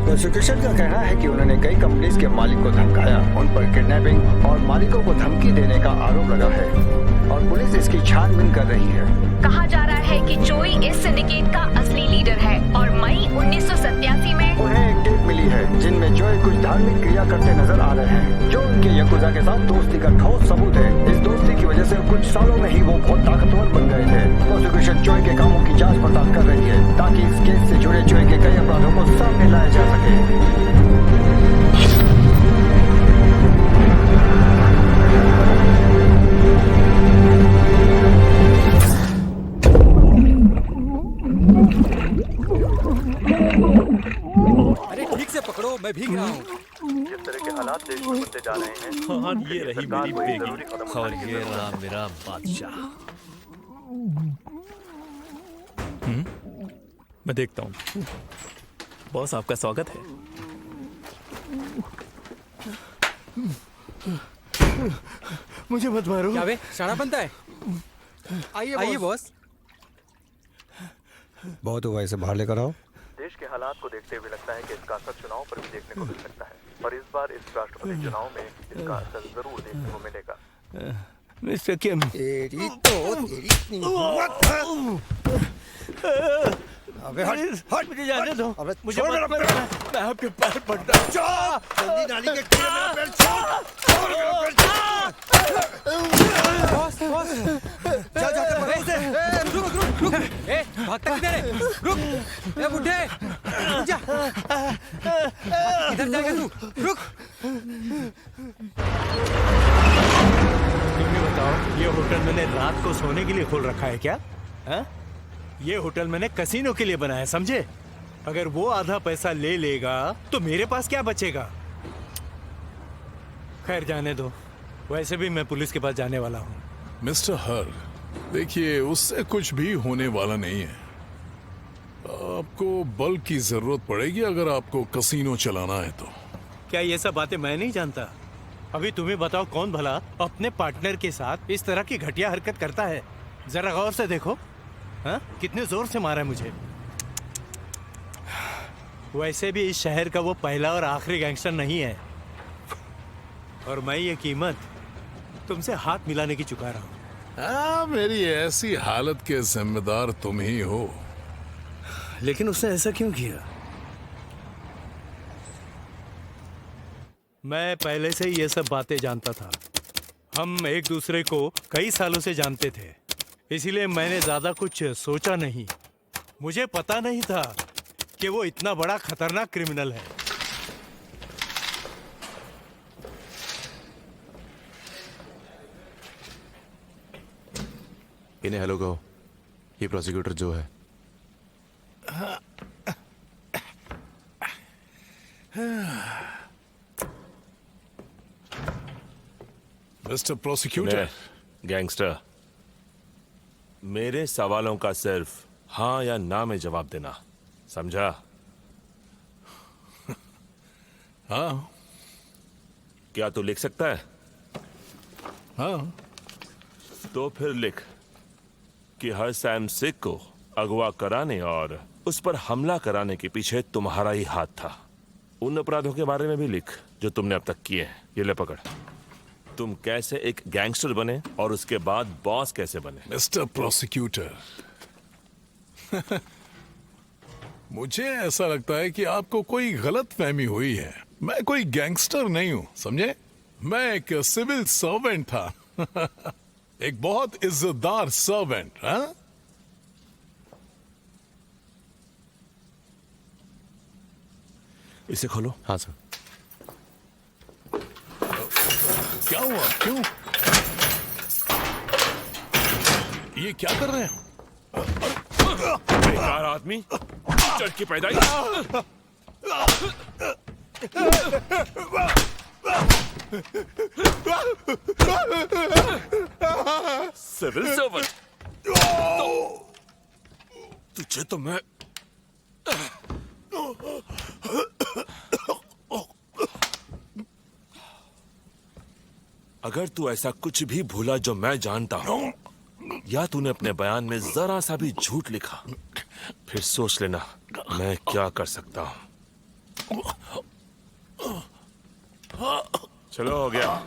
Prosecution का कहना है कि उन्होंने कई कंपनीज के मालिक को धमकाया, उन पर किडनैपिंग और मालिकों को धमकी देने का आरोप लगा है और पुलिस इसकी छानबीन कर रही है। कहा जा रहा है कि चोई इस सिंडिकेट का असली लीडर है और मई 1987 में उन्हें एक टेप मिली है जिनमें चोई कुछ धार्मिक क्रिया करते नजर आ रहे हैं जो उनके यकुजा के साथ दोस्ती का ठोस सबूत है। इस दोस्ती की वजह से कुछ सालों में ही वो बहुत ताकतवर बन गए थे। प्रोसिक्यूशन चोई के कामों की जांच पड़ताल कर रही है ताकि इस केस से जुड़े चोई के कई अपराधों को सामने लाया जा सके। अरे ठीक से पकड़ो, मैं भीग रहा हूँ। जिस तरह के हालात देश में बनते जा रहे हैं, हाँ ये रही मेरी बेगी और ये रहा मेरा बादशाह। मैं देखता हूँ। बॉस आपका स्वागत है। मुझे मत मारो। क्या बे, शाना बनता है? आइए बॉस। बहुत हुआ, इसे बाहर लेकर आओ। देश के हालात को देखते हुए लगता है कि इसका असर चुनाव पर भी देखने को मिल सकता है और इस बार इस राष्ट्रपति चुनाव में इसका असर जरूर देखने को मिलेगा। मिस्टर किम, तेरी अबे हट मुझे जाने दो। मुझे मैं आपके पैर पड़ता हूँ। जल्दी नाली के कीड़े मेरा पैर छोड़ मेरा पैर छोड़। बॉस जा रुक। ए भागता किधर है? रुक। ए बुड्ढे रुक जा। किधर जाएगा तू? रुक। तुम बताओ, ये होटल मैंने रात को सोने के लिए खोल रखा है क्या? हाँ? ये होटल मैंने कसीनो के लिए बनाया, समझे? अगर वो आधा पैसा ले लेगा तो मेरे पास क्या बचेगा? खैर जाने दो, वैसे भी मैं पुलिस के पास जाने वाला हूँ। मिस्टर हर, देखिए उससे कुछ भी होने वाला नहीं है। आपको बल की जरूरत पड़ेगी अगर आपको कसीनो चलाना है तो। क्या ये सब बातें मैं नहीं जानता? अभी तुम्हें बताओ, कौन भला अपने पार्टनर के साथ इस तरह की घटिया हरकत करता है? जरा गौर से देखो। हाँ? कितने जोर से मारा है मुझे। वैसे भी इस शहर का वो पहला और आखिरी गैंगस्टर नहीं है। और मैं ये कीमत तुमसे हाथ मिलाने की चुका रहा हूं। मेरी ऐसी हालत के जिम्मेदार तुम ही हो। लेकिन उसने ऐसा क्यों किया? मैं पहले से ही ये सब बातें जानता था। हम एक दूसरे को कई सालों से जानते थे, इसीलिए मैंने ज्यादा कुछ सोचा नहीं। मुझे पता नहीं था कि वो इतना बड़ा खतरनाक क्रिमिनल है। इन्हें हेलो कहो। ये प्रोसिक्यूटर जो है। मिस्टर प्रोसिक्यूटर, गैंगस्टर, मेरे सवालों का सिर्फ हाँ या ना में जवाब देना, समझा? हाँ। क्या तू लिख सकता है? हाँ। तो फिर लिख कि हर सैम सिख को अगवा कराने और उस पर हमला कराने के पीछे तुम्हारा ही हाथ था। उन अपराधों के बारे में भी लिख जो तुमने अब तक किए हैं। ये ले पकड़। तुम कैसे एक गैंगस्टर बने और उसके बाद बॉस कैसे बने। मिस्टर प्रोसिक्यूटर, मुझे ऐसा लगता है कि आपको कोई गलत फहमी हुई है। मैं कोई गैंगस्टर नहीं हूं, समझे? मैं एक सिविल सर्वेंट था। एक बहुत इज्जतदार सर्वेंट। हाँ? इसे खोलो। हाँ सर। क्या हुआ? क्यों? ये क्या कर रहे हैं? बेकार आदमी, चढ़ की पैदाइश। सिविल सर्वेंट, तुझे तो मैं अगर तू ऐसा कुछ भी भूला जो मैं जानता हूं, या तूने अपने बयान में जरा सा भी झूठ लिखा, फिर सोच लेना मैं क्या कर सकता हूं। चलो, हो गया।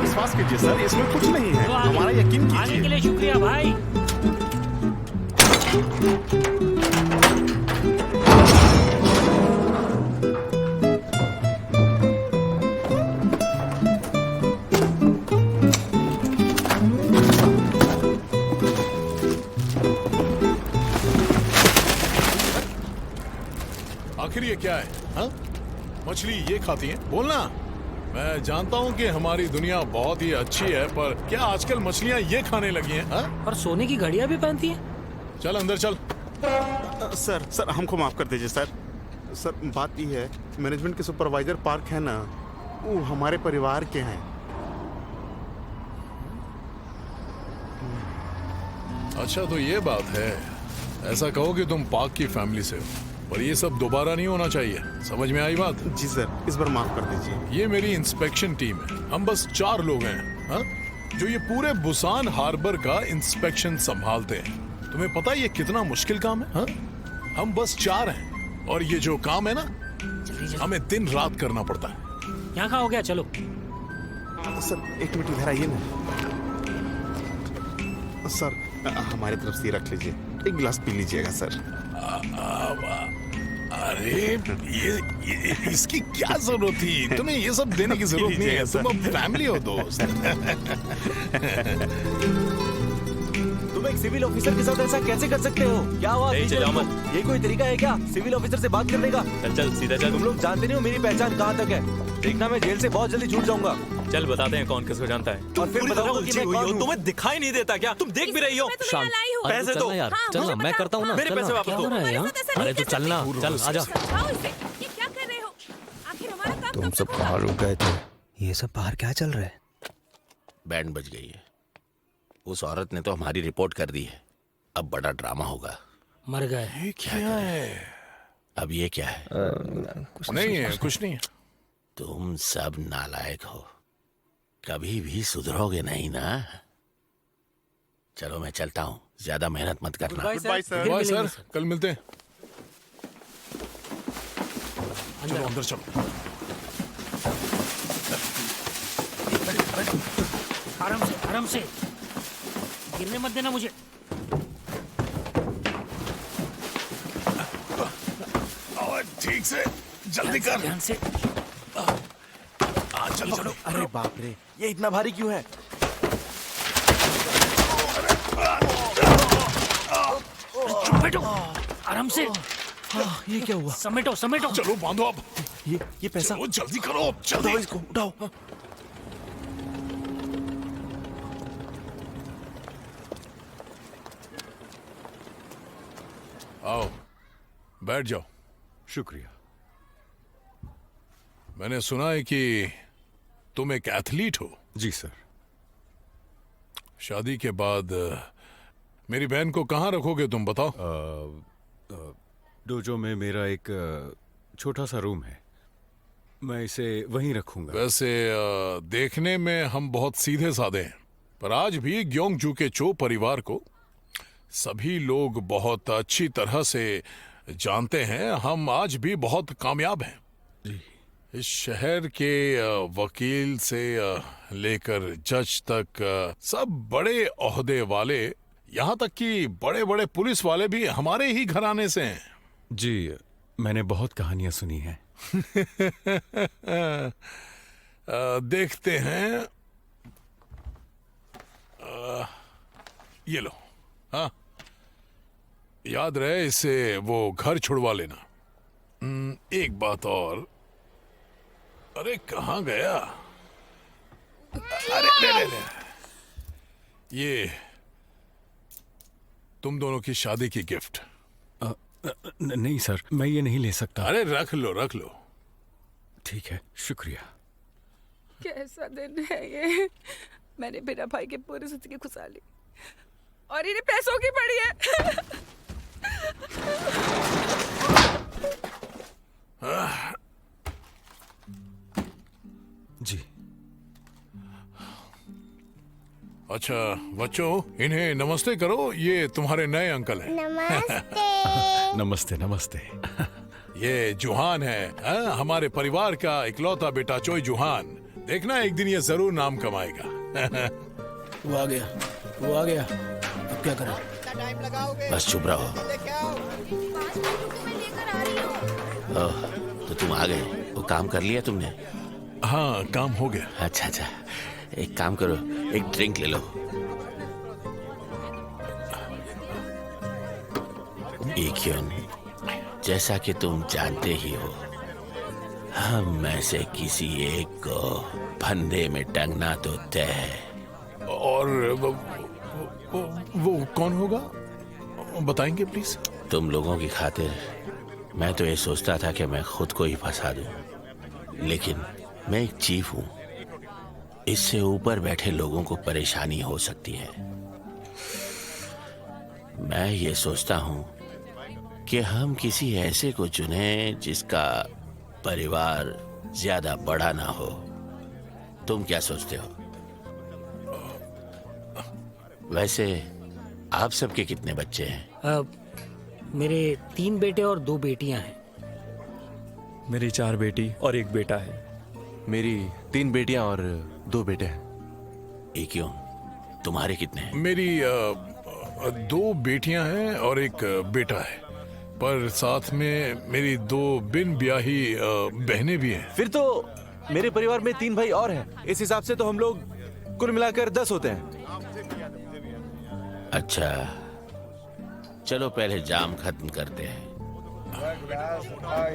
विश्वास कीजिए सर, इसमें कुछ नहीं है। हमारा यकीन कीजिए। आने के लिए शुक्रिया भाई। आखिर ये क्या है? हाँ? मछली ये खाती है? बोलना। मैं जानता हूँ कि हमारी दुनिया बहुत ही अच्छी है, पर क्या आजकल मछलियाँ ये खाने लगी हैं? हाँ? और सोने की घड़ियां भी पहनती हैं। चल अंदर चल। सर हमको माफ कर दीजिए सर। सर बात ये है, मैनेजमेंट के सुपरवाइजर पार्क है ना, वो हमारे परिवार के हैं। अच्छा तो ये बात है। ऐसा कहो कि तुम पाक की फैमिली से हो, और ये सब दोबारा नहीं होना चाहिए। समझ में आई बात? जी सर, इस बार माफ कर दीजिए। ये मेरी इंस्पेक्शन टीम है। हम बस 4 लोग हैं, हाँ? जो ये पूरे बुसान हार्बर का इंस्पेक्शन संभालते हैं। तुम्हें पता है ये कितना मुश्किल काम है? हाँ? हम बस 4 हैं, और ये जो काम है ना, हमें दिन रात करना पड़ता है। यहाँ का हो गया, चलो। सर 1 मिनट इधर आइए ना। सर हमारी तरफ से रख लीजिए, 1 गिलास पी लीजिएगा सर। अरे ये इसकी क्या जरूरत थी? तुम्हें ये सब देने की जरूरत नहीं है। तुम अब फैमिली हो दोस्त। तुम एक सिविल ऑफिसर के साथ ऐसा कैसे कर सकते हो? क्या हुआ? ये कोई तरीका है क्या सिविल ऑफिसर से बात करने का? चल सीधा चल। तुम लोग जानते नहीं हो मेरी पहचान कहाँ तक है। देखना मैं जेल से बहुत जल्दी छूट जाऊंगा। चल बताते हैं कौन किसको जानता है। और फिर बताऊंगा कि मैं कौन हूँ। तुम्हें दिखाई नहीं देता क्या? तुम देख भी रही हो। पैसे दो यार, चलना, मैं करता हूँ ना। मेरे पैसे वापस दो। अरे तो चलना, चल आजा। ये क्या कर रहे हो? आखिर हमारा काम तुम सब कहाँ रुक गए थे? ये सब बाहर क्या चल रहा है? बैंड बज गई है। उस औरत ने तो हमारी रिपोर्ट कर दी है। अब बड़ा ड्रामा होगा। मर गए। ये क्या है? अब ये क्या है? नहीं है, कुछ नहीं है। तुम सब नालायक हो, कभी भी सुधरोगे नहीं ना। चलो मैं चलता हूँ, ज्यादा मेहनत मत करना। Goodbye sir. Bye sir, कल मिलते हैं। चलो अंदर चलो। आराम से गिरने मत देना मुझे। और ठीक से, जल्दी कर। ध्यान से। चलो चलो। अरे बाप रे, ये इतना भारी क्यों है? बैठो आराम से। ये क्या हुआ? समेटो समेटो। चलो बांधो अब। ये पैसा चलो जल्दी करो, जल्दी। इसको उठाओ। आओ, बैठ जाओ। शुक्रिया। मैंने सुना है कि तुम एक एथलीट हो। जी सर। शादी के बाद मेरी बहन को कहाँ रखोगे तुम बताओ? डोजो में मेरा एक छोटा सा रूम है, मैं इसे वहीं रखूंगा। वैसे देखने में हम बहुत सीधे साधे हैं, पर आज भी ग्योंगजू के चो परिवार को सभी लोग बहुत अच्छी तरह से जानते हैं। हम आज भी बहुत कामयाब हैं। जी। इस शहर के वकील से लेकर जज तक सब बड़े ओहदे वाले, यहाँ तक कि बड़े बड़े पुलिस वाले भी हमारे ही घराने से हैं। जी, मैंने बहुत कहानियां सुनी हैं। देखते हैं। ये लो। हाँ, याद रहे इसे वो घर छुड़वा लेना। एक बात और। अरे कहाँ गया? अरे ले। ये तुम दोनों की शादी की गिफ्ट। नहीं सर, मैं ये नहीं ले सकता। अरे रख लो रख लो। ठीक है, शुक्रिया। कैसा दिन है ये। मैंने बिना भाई के पूरी जिंदगी खुशा ली और इन्हें पैसों की पड़ी है। जी। अच्छा बच्चों, इन्हें नमस्ते करो। ये तुम्हारे नए अंकल हैं। नमस्ते नमस्ते। ये जुहान है, हमारे परिवार का इकलौता बेटा चोई जुहान। देखना एक दिन ये जरूर नाम कमाएगा। वो आ गया। अब क्या करें? बस चुप रहो। ओह, तो तुम आ गए। वो काम कर लिया तुमने? हाँ, काम हो गया। अच्छा, एक काम करो, एक ड्रिंक ले लो। इक्योन, जैसा कि तुम जानते ही हो, हम में से किसी एक को फंदे में टंगना तो तय है। और वो कौन होगा, बताएंगे प्लीज? तुम लोगों की खातिर मैं तो ये सोचता था कि मैं खुद को ही फंसा दूं, लेकिन मैं एक चीफ हूं। इससे ऊपर बैठे लोगों को परेशानी हो सकती है। मैं ये सोचता हूं कि हम किसी ऐसे को चुने जिसका परिवार ज्यादा बड़ा ना हो। तुम क्या सोचते हो? वैसे आप सबके कितने बच्चे हैं? मेरे 3 बेटे और 2 बेटियां हैं। मेरी 4 बेटी और 1 बेटा है। मेरी 3 बेटियां और 2 बेटे हैं। ये क्यों? तुम्हारे कितने हैं? मेरी 2 बेटियां हैं और 1 बेटा है, पर साथ में मेरी 2 बिन ब्याही बहनें भी हैं। फिर तो मेरे परिवार में 3 भाई और हैं। इस हिसाब से तो हम लोग कुल मिलाकर 10 होते हैं। अच्छा, चलो पहले जाम खत्म करते हैं।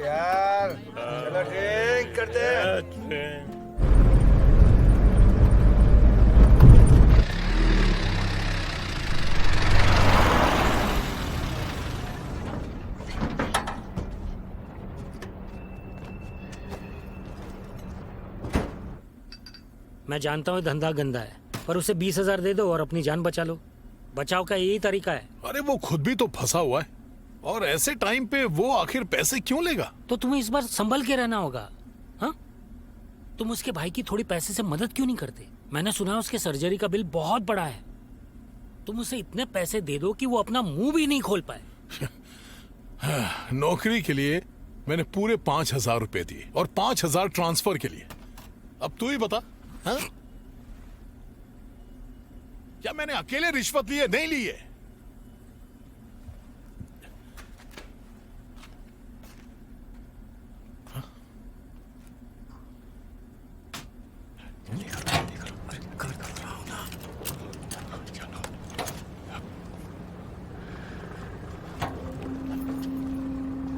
यार चलो ड्रिंक करते हैं। मैं जानता हूँ धंधा गंदा है, पर उसे 20,000 दे दो और अपनी जान बचा लो। बचाव का यही तरीका है। अरे वो खुद भी तो फंसा हुआ है। और ऐसे टाइम पे वो आखिर पैसे क्यों लेगा? तो तुम्हें इस बार संभल के रहना होगा। हाँ, तुम उसके भाई की थोड़ी पैसे से मदद क्यों नहीं करते? मैंने सुना है उसके सर्जरी का बिल बहुत बड़ा है। तुम उसे इतने पैसे दे दो कि वो अपना मुंह भी नहीं खोल पाए। नौकरी के लिए मैंने पूरे 5,000 रुपए दिए और 5,000 ट्रांसफर के लिए। अब तू ही बता, हाँ? क्या मैंने अकेले रिश्वत ली है? नहीं ली है।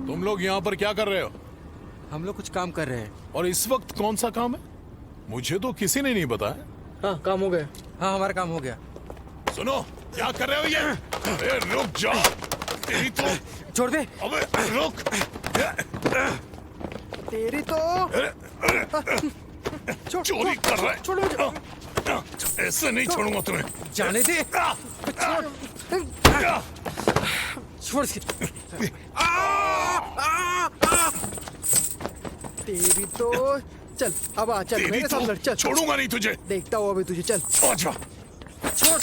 तुम लोग यहाँ पर क्या कर रहे हो? हम लोग कुछ काम कर रहे हैं। और इस वक्त कौन सा काम है? मुझे तो किसी ने नहीं बताया। हाँ, काम हो गया। हाँ, हमारा काम हो गया। सुनो, क्या कर रहे हो ये? अरे रुक जा, तेरी तो छोड़ दे। अबे रुक, तेरी तो चोरी कर रहा है। छोड़ मुझे। ऐसे नहीं छोड़ूंगा तुम्हें। जाने दे। छोड़ इसकी। तेरी तो चल अब आ, चल मेरे साथ लड़। चल, छोड़ूंगा नहीं तुझे। देखता हूँ अभी तुझे। चल अच्छा, छोड़।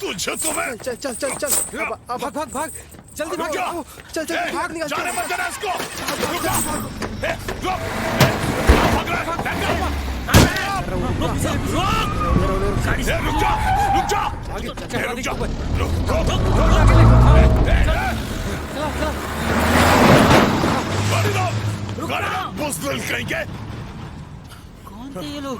तुझे तो मैं। चल चल चल चल। अब भाग भाग भाग, जल्दी भाग। चल चल भाग, निकल। जाने मत देना इसको। रुक जा, रुक जा, रुक जा, बुज़दिल कहीं के। कौन थे ये लोग?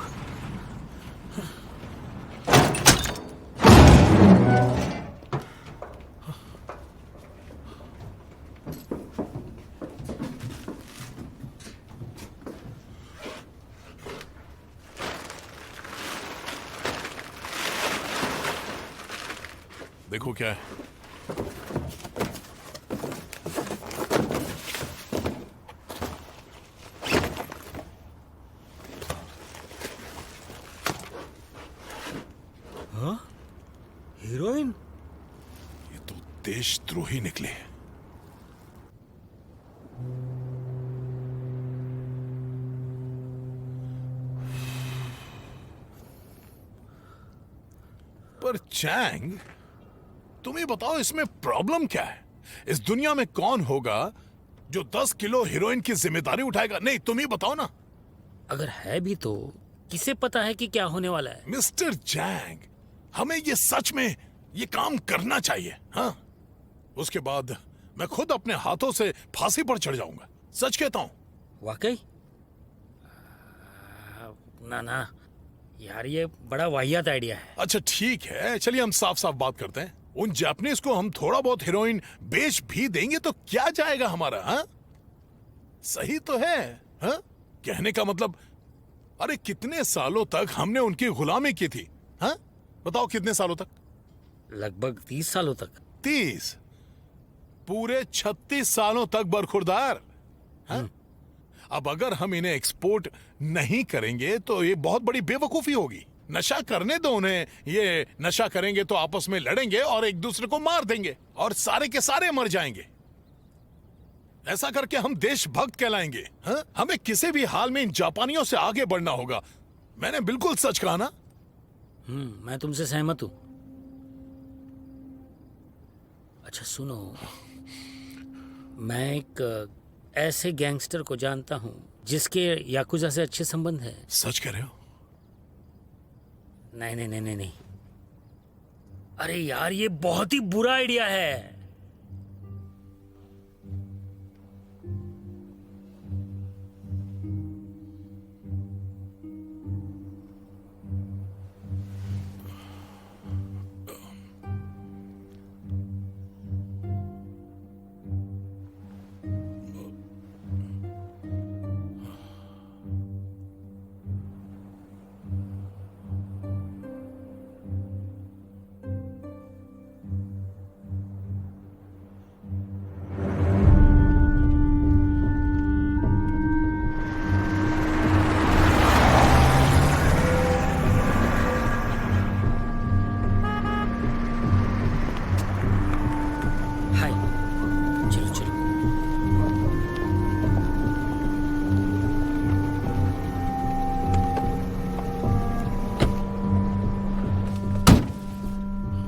देखो क्या है। हाँ? हीरोइन? ये तो देशद्रोही निकले हैं। पर चैंग, तुम ही बताओ इसमें प्रॉब्लम क्या है? इस दुनिया में कौन होगा जो 10 किलो हीरोइन की जिम्मेदारी उठाएगा? नहीं, तुम ही बताओ ना। अगर है भी तो किसे पता है कि क्या होने वाला है? मिस्टर चैंग, हमें ये सच में ये काम करना चाहिए। हाँ, उसके बाद मैं खुद अपने हाथों से फांसी पर चढ़ जाऊंगा। सच कहता हूं। वाकई? ना ना यार, ये बड़ा वाहियात आइडिया है। अच्छा ठीक है, चलिए हम साफ साफ बात करते हैं। उन जापानीज को हम थोड़ा बहुत हीरोइन बेच भी देंगे तो क्या जाएगा हमारा? हाँ, सही तो है। हाँ, कहने का मतलब, अरे कितने सालों तक हमने उनकी गुलामी की थी? हाँ, बताओ कितने सालों तक? लगभग 30 सालों तक। 30? पूरे 36 सालों तक बरखुरदार। हाँ? अब अगर हम इन्हें एक्सपोर्ट नहीं करेंगे तो ये बहुत बड़ी बेवकूफी होगी। नशा करने दो उन्हें। ये नशा करेंगे तो आपस में लड़ेंगे और एक दूसरे को मार देंगे और सारे के सारे मर जाएंगे। ऐसा करके हम देशभक्त कहलाएंगे। हाँ? हमें किसी भी हाल में इन जापानियों से आगे बढ़ना होगा। मैंने बिल्कुल सच कहा ना? मैं तुमसे सहमत हूं। अच्छा सुनो, मैं एक ऐसे गैंगस्टर को जानता हूं जिसके याकुजा से अच्छे संबंध है। सच कह रहे हो? नहीं नहीं नहीं नहीं नहीं। अरे यार, ये बहुत ही बुरा आइडिया है।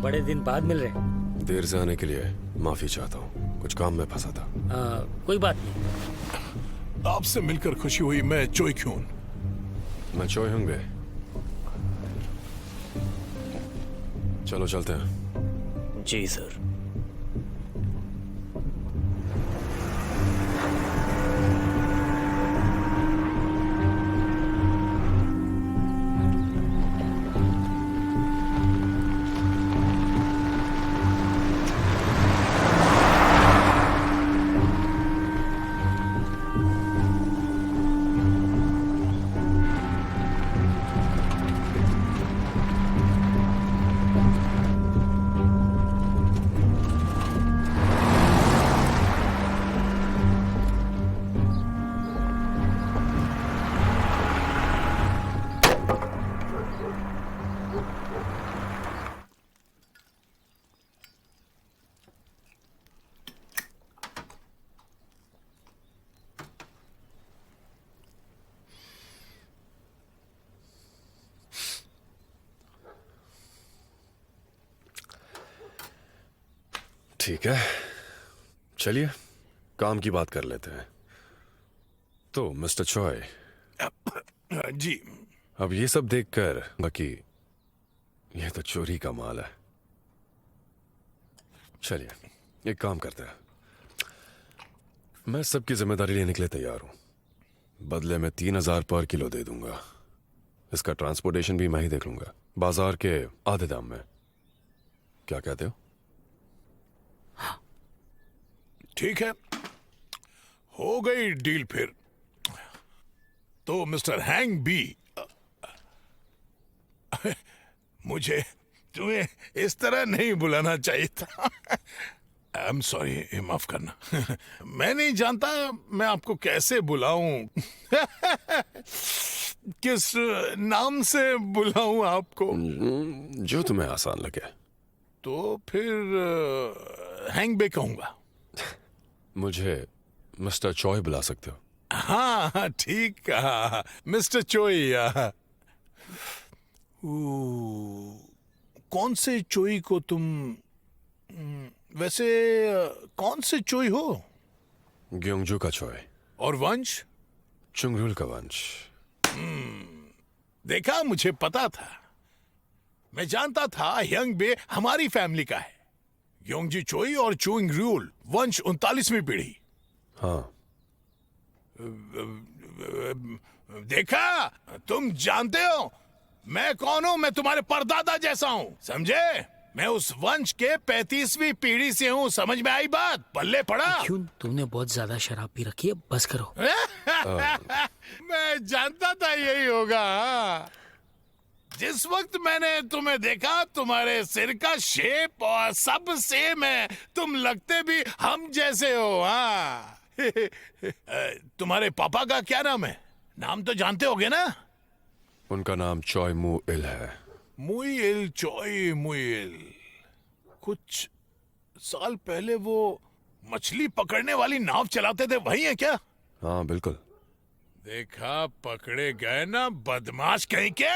बड़े दिन बाद मिल रहे हैं। देर से आने के लिए माफी चाहता हूँ, कुछ काम में फंसा था। कोई बात नहीं। आपसे मिलकर खुशी हुई। मैं चोई क्यून। मैं चोई होंगे। चलो चलते हैं। जी सर। ठीक है, चलिए काम की बात कर लेते हैं। तो मिस्टर चॉय जी। अब ये सब देखकर बाकी ये तो चोरी का माल है। चलिए एक काम करते हैं, मैं सबकी जिम्मेदारी लेने के लिए तैयार हूं। बदले में 3000 पर किलो दे दूंगा। इसका ट्रांसपोर्टेशन भी मैं ही देख लूंगा, बाजार के आधे दाम में। क्या कहते हो? ठीक है, हो गई डील फिर। तो मिस्टर हैंग बी, मुझे तुम्हें इस तरह नहीं बुलाना चाहिए था। आई एम सॉरी, माफ करना। मैं नहीं जानता मैं आपको कैसे बुलाऊं। किस नाम से बुलाऊं आपको? जो तुम्हें आसान लगे। तो फिर हैंग बे कहूंगा। मुझे मिस्टर चॉय बुला सकते हो? हाँ ठीक कहा, मिस्टर चोई। कौन से चोई को तुम, वैसे कौन से चोई हो? ग्योंगजू का चॉय। और वंश? चुंगरुल का वंश। देखा, मुझे पता था। मैं जानता था यंग बे हमारी फैमिली का है। योंगजी चोई और चुंगरुल वंश 39वीं पीढ़ी। हाँ। देखा, तुम जानते हो मैं कौन हूं? मैं तुम्हारे परदादा जैसा हूं, समझे? मैं उस वंश के 35वीं पीढ़ी से हूं। समझ में आई बात? पल्ले पड़ा? क्यों? तुमने बहुत ज्यादा शराब पी रखी है, बस करो। मैं जानता था यही होगा। जिस वक्त मैंने तुम्हें देखा, तुम्हारे सिर का शेप और सब सेम है। तुम लगते भी हम जैसे हो। हाँ। तुम्हारे पापा का क्या नाम है? नाम तो जानते होगे ना? उनका नाम चॉय मू इल है। मुइल, चॉय मुइल। कुछ साल पहले वो मछली पकड़ने वाली नाव चलाते थे, वही है क्या? हाँ बिल्कुल। देखा, पकड़े गए ना, बदमाश कहीं के।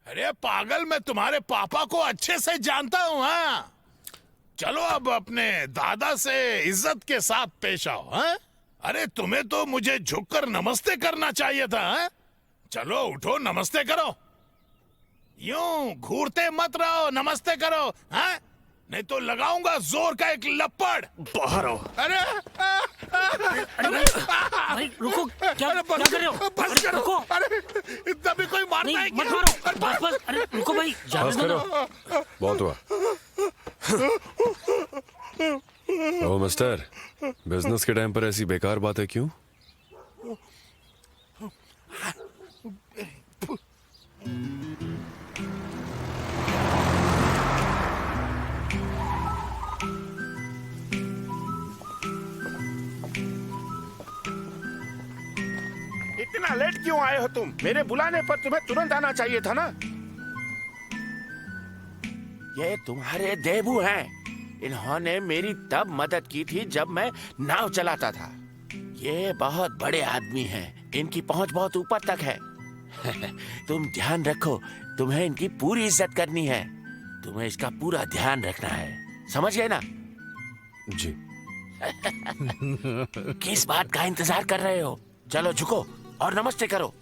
अरे पागल, मैं तुम्हारे पापा को अच्छे से जानता हूँ। हाँ, चलो अब अपने दादा से इज्जत के साथ पेश आओ। हाँ? अरे तुम्हें तो मुझे झुककर नमस्ते करना चाहिए था। हाँ? चलो उठो, नमस्ते करो। यूं घूरते मत रहो, नमस्ते करो। हाँ? नहीं तो लगाऊंगा जोर का एक लपड़। बाहर आओ। अरे भाई रुको, क्या कर रहे हो? बस करो। रुको। अरे इतना भी कोई मारता है मत क्या? मारो, बस बस। अरे रुको भाई, बस करो, बहुत हुआ। ओ मिस्टर, बिजनेस के टाइम पर ऐसी बेकार बातें क्यों? इतना लेट क्यों आए हो तुम? मेरे बुलाने पर तुम्हें तुरंत आना चाहिए था ना। ये तुम्हारे देबू हैं। इन्होंने मेरी तब मदद की थी जब मैं नाव चलाता था। ये बहुत बड़े आदमी हैं, इनकी पहुंच बहुत ऊपर तक है। तुम ध्यान रखो, तुम्हें इनकी पूरी इज्जत करनी है। तुम्हें इसका पूरा ध्यान रखना है, समझ गए ना? जी। किस बात का इंतजार कर रहे हो? चलो झुको और नमस्ते करो।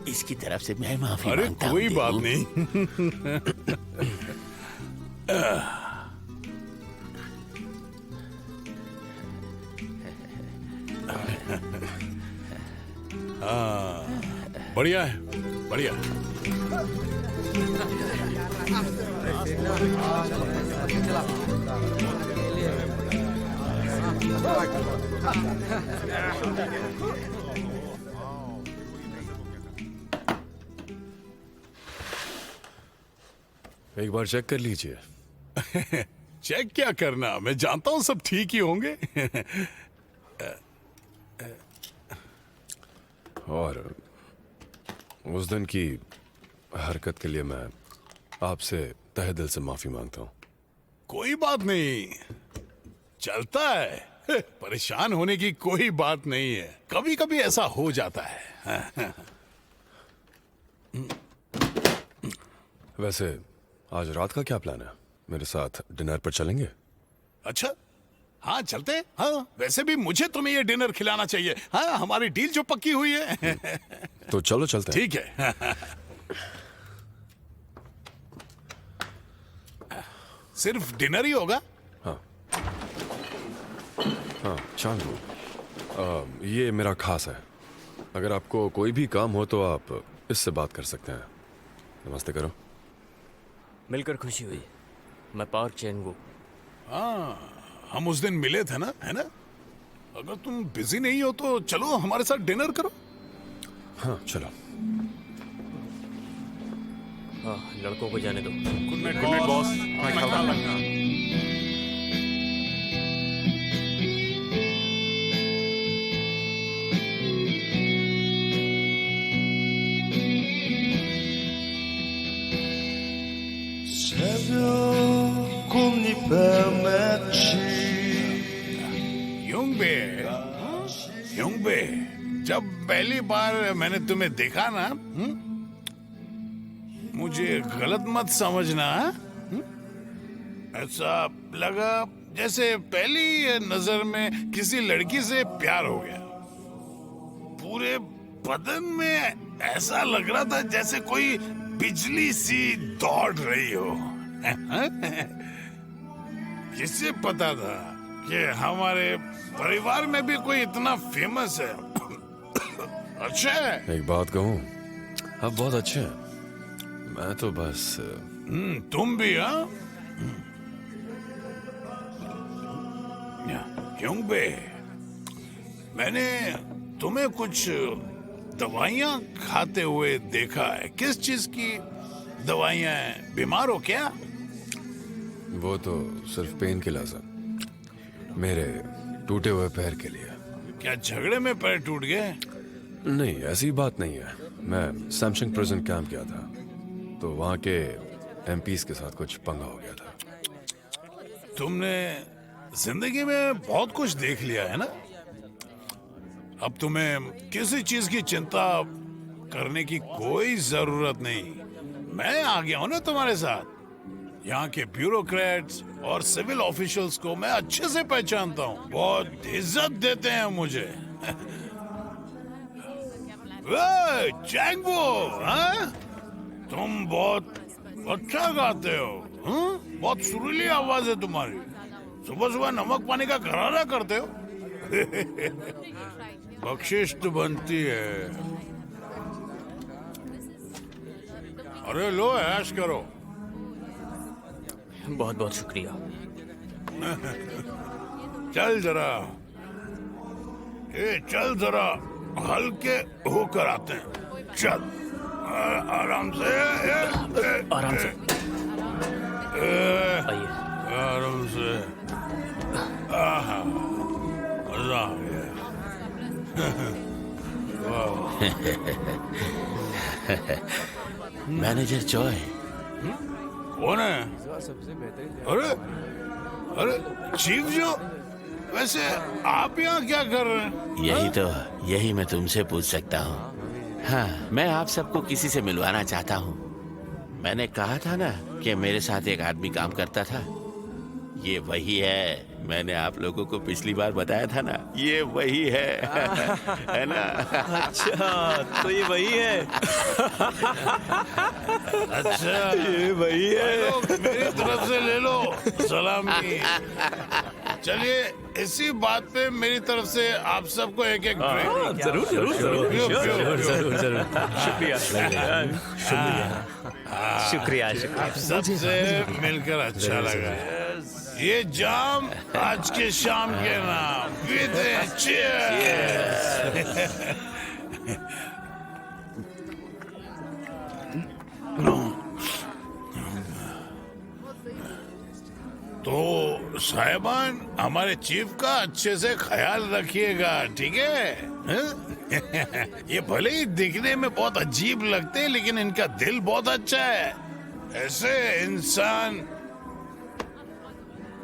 इसकी तरफ से मैं माफी मांगता हूं। कोई बात नहीं। हाँ, बढ़िया है, बढ़िया। एक बार चेक कर लीजिए। चेक क्या करना, मैं जानता हूं सब ठीक ही होंगे। और उस दिन की हरकत के लिए मैं आपसे तहे दिल से माफी मांगता हूं। कोई बात नहीं, चलता है। परेशान होने की कोई बात नहीं है, कभी कभी ऐसा हो जाता है। वैसे आज रात का क्या प्लान है? मेरे साथ डिनर पर चलेंगे? अच्छा, हाँ चलते। हाँ, वैसे भी मुझे तुम्हें ये डिनर खिलाना चाहिए। हाँ, हमारी डील जो पक्की हुई है। तो चलो चलते हैं। ठीक है। सिर्फ डिनर ही होगा? हाँ चांगू, ये मेरा खास है। अगर आपको कोई भी काम हो तो आप इससे बात कर सकते हैं। नमस्ते करो। मिलकर खुशी हुई। मैं पार्क चेंगू। हाँ, हम उस दिन मिले थे ना, है ना? अगर तुम बिजी नहीं हो तो चलो हमारे साथ डिनर करो। हाँ चलो। हाँ, लड़कों को जाने दो। Good night boss. यूंगबे, जब पहली बार मैंने तुम्हें देखा ना, मुझे गलत मत समझना। ऐसा लगा जैसे पहली नजर में किसी लड़की से प्यार हो गया। पूरे बदन में ऐसा लग रहा था जैसे कोई बिजली सी दौड़ रही हो। किसे पता था कि हमारे परिवार में भी कोई इतना फेमस है। अच्छा है। एक बात कहूँ, आप बहुत अच्छे हैं। मैं तो बस तुम भी? हाँ, यूंगबे, मैंने तुम्हें कुछ दवाइयाँ खाते हुए देखा है। किस चीज की दवाइयाँ हैं? बीमार हो क्या? वो तो सिर्फ पेन किलर्स है, मेरे टूटे हुए पैर के लिए। क्या झगड़े में पैर टूट गए? नहीं, ऐसी बात नहीं है। मैं सैमसंग प्रिजन कैंप गया था, तो वहाँ के एमपीज के साथ कुछ पंगा हो गया था। तुमने जिंदगी में बहुत कुछ देख लिया है ना? अब तुम्हें किसी चीज की चिंता करने की कोई जरूरत नहीं। मैं आ गया हूं ना तुम्हारे साथ। यहाँ के ब्यूरोक्रेट्स और सिविल ऑफिशियल्स को मैं अच्छे से पहचानता हूँ, बहुत इज्जत देते हैं मुझे। चैंगो, हाँ? तुम बहुत अच्छा गाते हो। बहुत सुरीली आवाज है तुम्हारी। सुबह सुबह नमक पानी का घराना करते हो। बख्शिश तो बनती है। अरे लो, ऐश करो। बहुत बहुत शुक्रिया। चल जरा, चल जरा हल्के होकर आते हैं। चल आराम से। आराम से आइए। आराम से। मजा आ गया। Manager Joy. कौन है? अरे अरे चीफ जो, वैसे आप यहाँ क्या कर रहे हैं? यही मैं तुमसे पूछ सकता हूँ। हाँ, मैं आप सबको किसी से मिलवाना चाहता हूँ। मैंने कहा था ना कि मेरे साथ एक आदमी काम करता था। ये वही है, मैंने आप लोगों को पिछली बार बताया था ना, ये वही है ना? अच्छा, तो ये वही है। अच्छा, ये वही है। मेरी तरफ से ले लो सलामी। चलिए, इसी बात पे मेरी तरफ से आप सबको एक एक ड्रिंक। जरूर जरूर जरूर जरूर जरूर। शुक्रिया शुक्रिया शुक्रिया। आप सबसे मिलकर अच्छा लगा। ये जाम आज के शाम के नाम। तो साहिबान, हमारे चीफ का अच्छे से ख्याल रखिएगा, ठीक है? ये भले ही दिखने में बहुत अजीब लगते हैं, लेकिन इनका दिल बहुत अच्छा है। ऐसे इंसान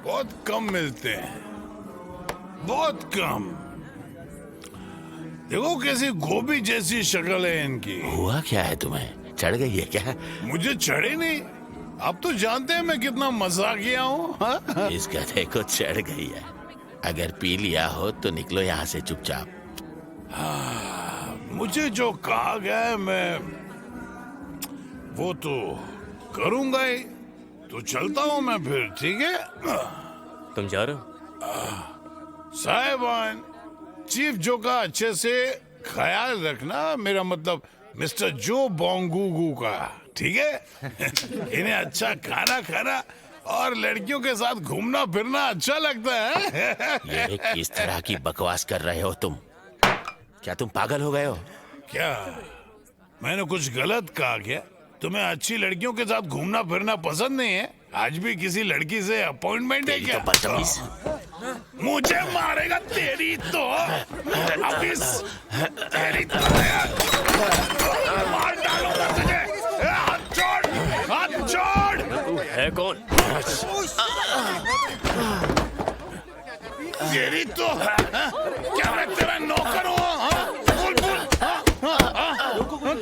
बहुत कम मिलते हैं, बहुत कम। देखो कैसी गोभी जैसी शक्ल है इनकी। हुआ क्या है तुम्हें? चढ़ गई है क्या? मुझे चढ़े नहीं। आप तो जानते हैं मैं कितना मजाकिया हूँ। इस गधे को चढ़ गई है। अगर पी लिया हो तो निकलो यहाँ से चुपचाप। मुझे जो कहा गया है मैं वो तो करूंगा ही। तो चलता हूँ मैं फिर, ठीक है? तुम जा रहे हो? साहिबान, चीफ जो का अच्छे से ख्याल रखना, मेरा मतलब मिस्टर जो बोंगूगू का, ठीक है? इन्हें अच्छा खाना खाना और लड़कियों के साथ घूमना फिरना अच्छा लगता है। ये किस तरह की बकवास कर रहे हो तुम? क्या तुम पागल हो गए हो? क्या मैंने कुछ गलत कहा क्या? तुम्हें अच्छी लड़कियों के साथ घूमना फिरना पसंद नहीं है? आज भी किसी लड़की से अपॉइंटमेंट है क्या? मुझे मारेगा तेरी तो अभी तेरी तो मार डालूंगा तुझे। हाथ छोड़, हाथ छोड़। तू है कौन? तेरी तो क्या मैं तेरा नौकर हूँ? बोल बोल।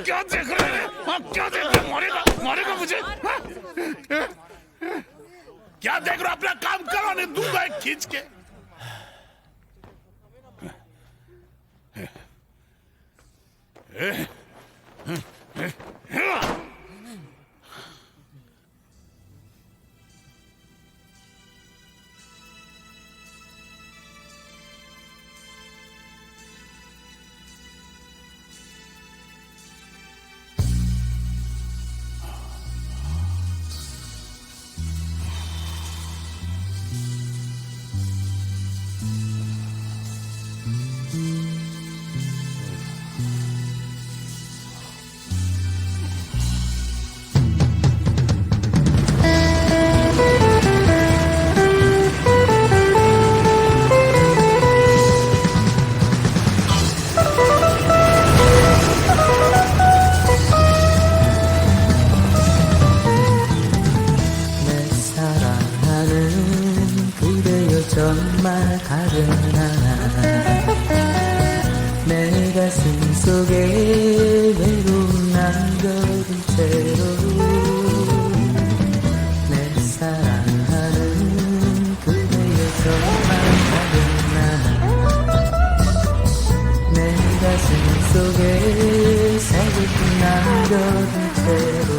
क्या देख रहे हैं? क्या देख रहे? मारेगा, मारेगा मुझे। क्या देख रहे हो? अपना काम करो, नहीं दूंगा एक खींच के। 정말 가련하 내 가슴 속에 외로움 남겨둔 채로 내 사랑하는 그대여 정말 가련하 내 가슴 속에 새길뿐 남겨둔 채로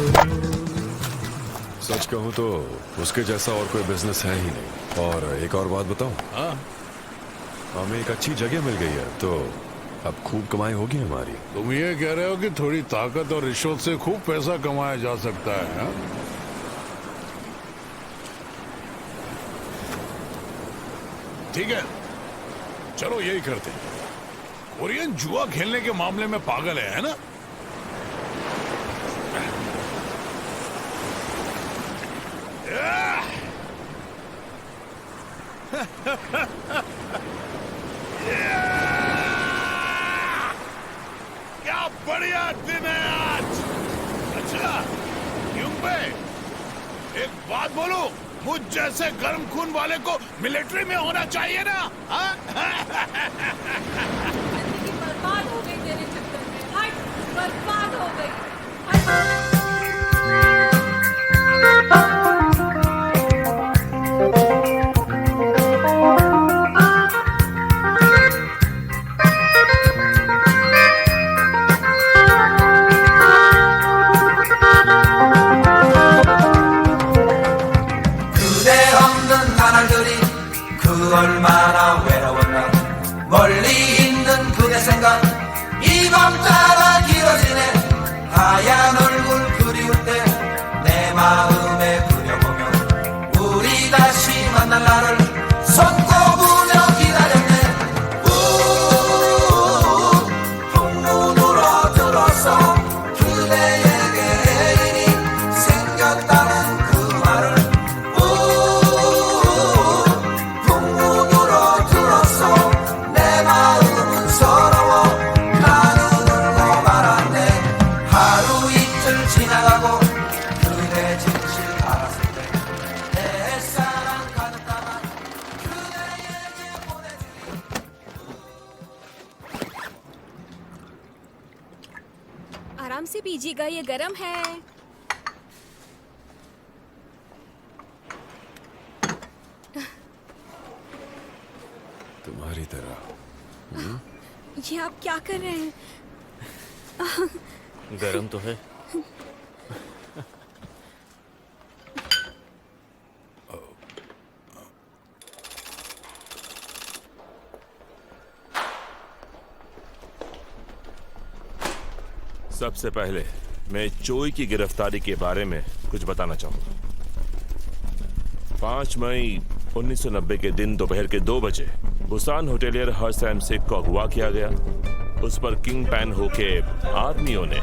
सच कहूं तो उसके जैसा और कोई बिजनेस है ही नहीं। और एक और बात बताऊं, हमें एक अच्छी जगह मिल गई है, तो अब खूब कमाई होगी हमारी। तुम ये कह रहे हो कि थोड़ी ताकत और रिश्वत से खूब पैसा कमाया जा सकता है, हा? ठीक है, चलो यही करते हैं। कोरियन जुआ खेलने के मामले में पागल है ना? क्या बढ़िया दिन है आज। अच्छा यूंबे, एक बात बोलूं, मुझ जैसे गर्म खून वाले को मिलिट्री में होना चाहिए ना? बर्बाद हो गई तेरे चक्कर में। हट, बर्बाद हो गई। 그대 없는 나날들이 그 얼마나 외로웠나 멀리 있는 그대 생각 이 밤 따라 길어지네 하얀 얼굴 그리울 때 내 마음에 그려보며 우리 다시 만날 날을 손꼽으며 기다렸네 풍문으로 들었어 그대에게 일이 생겼다는 그 말을 풍문으로 들었어 내 마음은 서러워 나는 울고 말았네 하루 이틀 지나가고 그대 진실 알았을 때내 사랑 가득 담아 그대에게 보내주리 आराम से पीजिएगा, ये गर्म है। तुम्हारी तरह। ये आप क्या कर रहे हैं? गरम तो है। सबसे पहले मैं चोई की गिरफ्तारी के बारे में कुछ बताना चाहूंगा। 5 मई 1990 के दिन दोपहर के 2 बजे बुसान होटेलियर हरसैम सिख को अगवा किया गया। उस पर किंग पैन होके आदमियों ने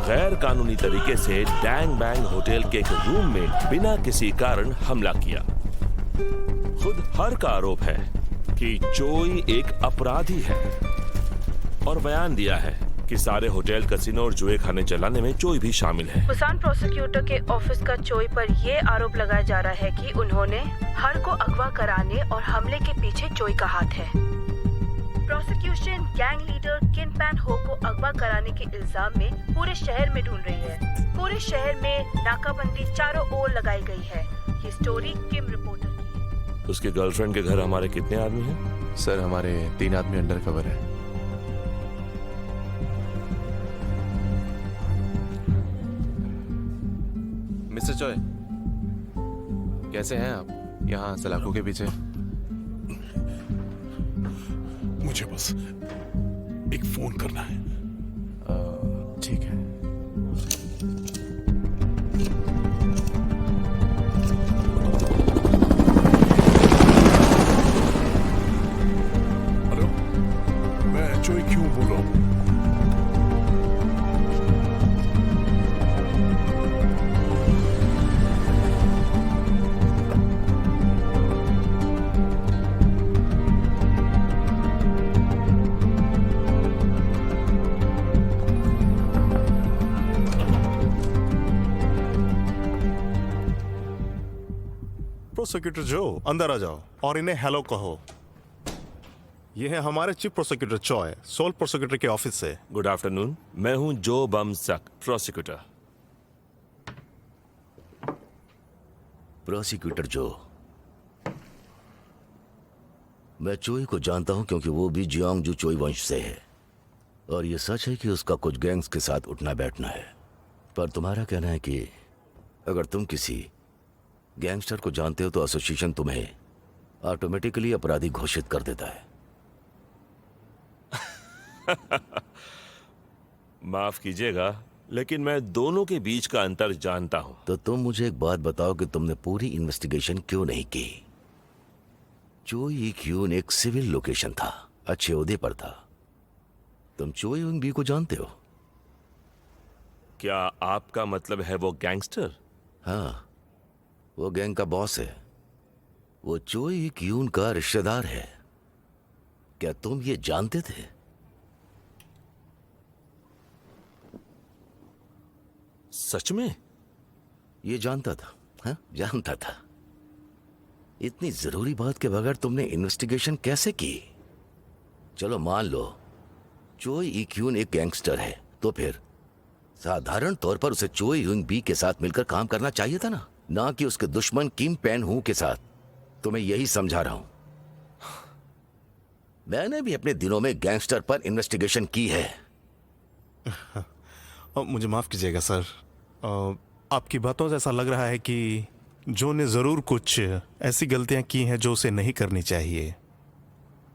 गैर कानूनी तरीके से डैंग बैंग होटल के एक रूम में बिना किसी कारण हमला किया। खुद हर का आरोप है कि चोई एक अपराधी है और बयान दिया है कि सारे होटल, कैसीनो और जुए खाने चलाने में चोई भी शामिल है। बुसान प्रोसिक्यूटर के ऑफिस का चोई पर यह आरोप लगाया जा रहा है कि उन्होंने हर को अगवा कराने और हमले के पीछे चोई का हाथ है। प्रोसिक्यूशन गैंग लीडर किन पैन हो को अगवा कराने के इल्जाम में पूरे शहर में ढूंढ रही है। पूरे शहर में नाकाबंदी चारों ओर लगाई गई है। ये स्टोरी किम रिपोर्टर की है। उसके गर्लफ्रेंड के घर हमारे कितने आदमी हैं? सर हमारे 3 आदमी अंडर कवर है। मिस्टर चॉय, कैसे हैं आप? यहाँ सलाखों के पीछे। मुझे बस एक फोन करना है। ठीक है। हेलो, मैं चोई क्यों बोल रहा हूँ? प्रोसिक्यूटर जो अंदर आ जाओ और इन्हें हेलो कहो। ये है हमारे चीफ प्रोसिक्यूटर चॉय, सोल प्रोसिक्यूटर के ऑफिस से। गुड आफ्टरनून, मैं हूं जो बम सक, प्रोसिक्यूटर। प्रोसिक्यूटर जो, मैं चोई को जानता हूं क्योंकि वो भी जियांगजू चोई वंश से है और ये सच है कि उसका कुछ गैंग्स के साथ उठना बैठना है। पर तुम्हारा कहना है कि अगर तुम किसी गैंगस्टर को जानते हो तो एसोसिएशन तुम्हें ऑटोमेटिकली अपराधी घोषित कर देता है। माफ कीजिएगा, लेकिन मैं दोनों के बीच का अंतर जानता हूं। तो तुम मुझे एक बात बताओ कि तुमने पूरी इन्वेस्टिगेशन क्यों नहीं की? चोई क्यून एक सिविल लोकेशन था, अच्छे ओहदे पर था। तुम चोई बी को जानते हो? क्या आपका मतलब है वो गैंगस्टर? हाँ, वो गैंग का बॉस है। वो चोई क्यून का रिश्तेदार है। क्या तुम ये जानते थे? सच में? ये जानता था। हाँ, जानता था। इतनी जरूरी बात के बगैर तुमने इन्वेस्टिगेशन कैसे की? चलो मान लो चोई क्यून एक गैंगस्टर है, तो फिर साधारण तौर पर उसे चोई युंग बी के साथ मिलकर काम करना चाहिए था ना कि उसके दुश्मन किम पेन हु के साथ। तुम्हें यही समझा रहा हूं। मैंने भी अपने दिनों में गैंगस्टर पर इन्वेस्टिगेशन की है। मुझे माफ कीजिएगा सर, आपकी बातों से ऐसा लग रहा है कि जो ने जरूर कुछ ऐसी गलतियां की हैं जो उसे नहीं करनी चाहिए।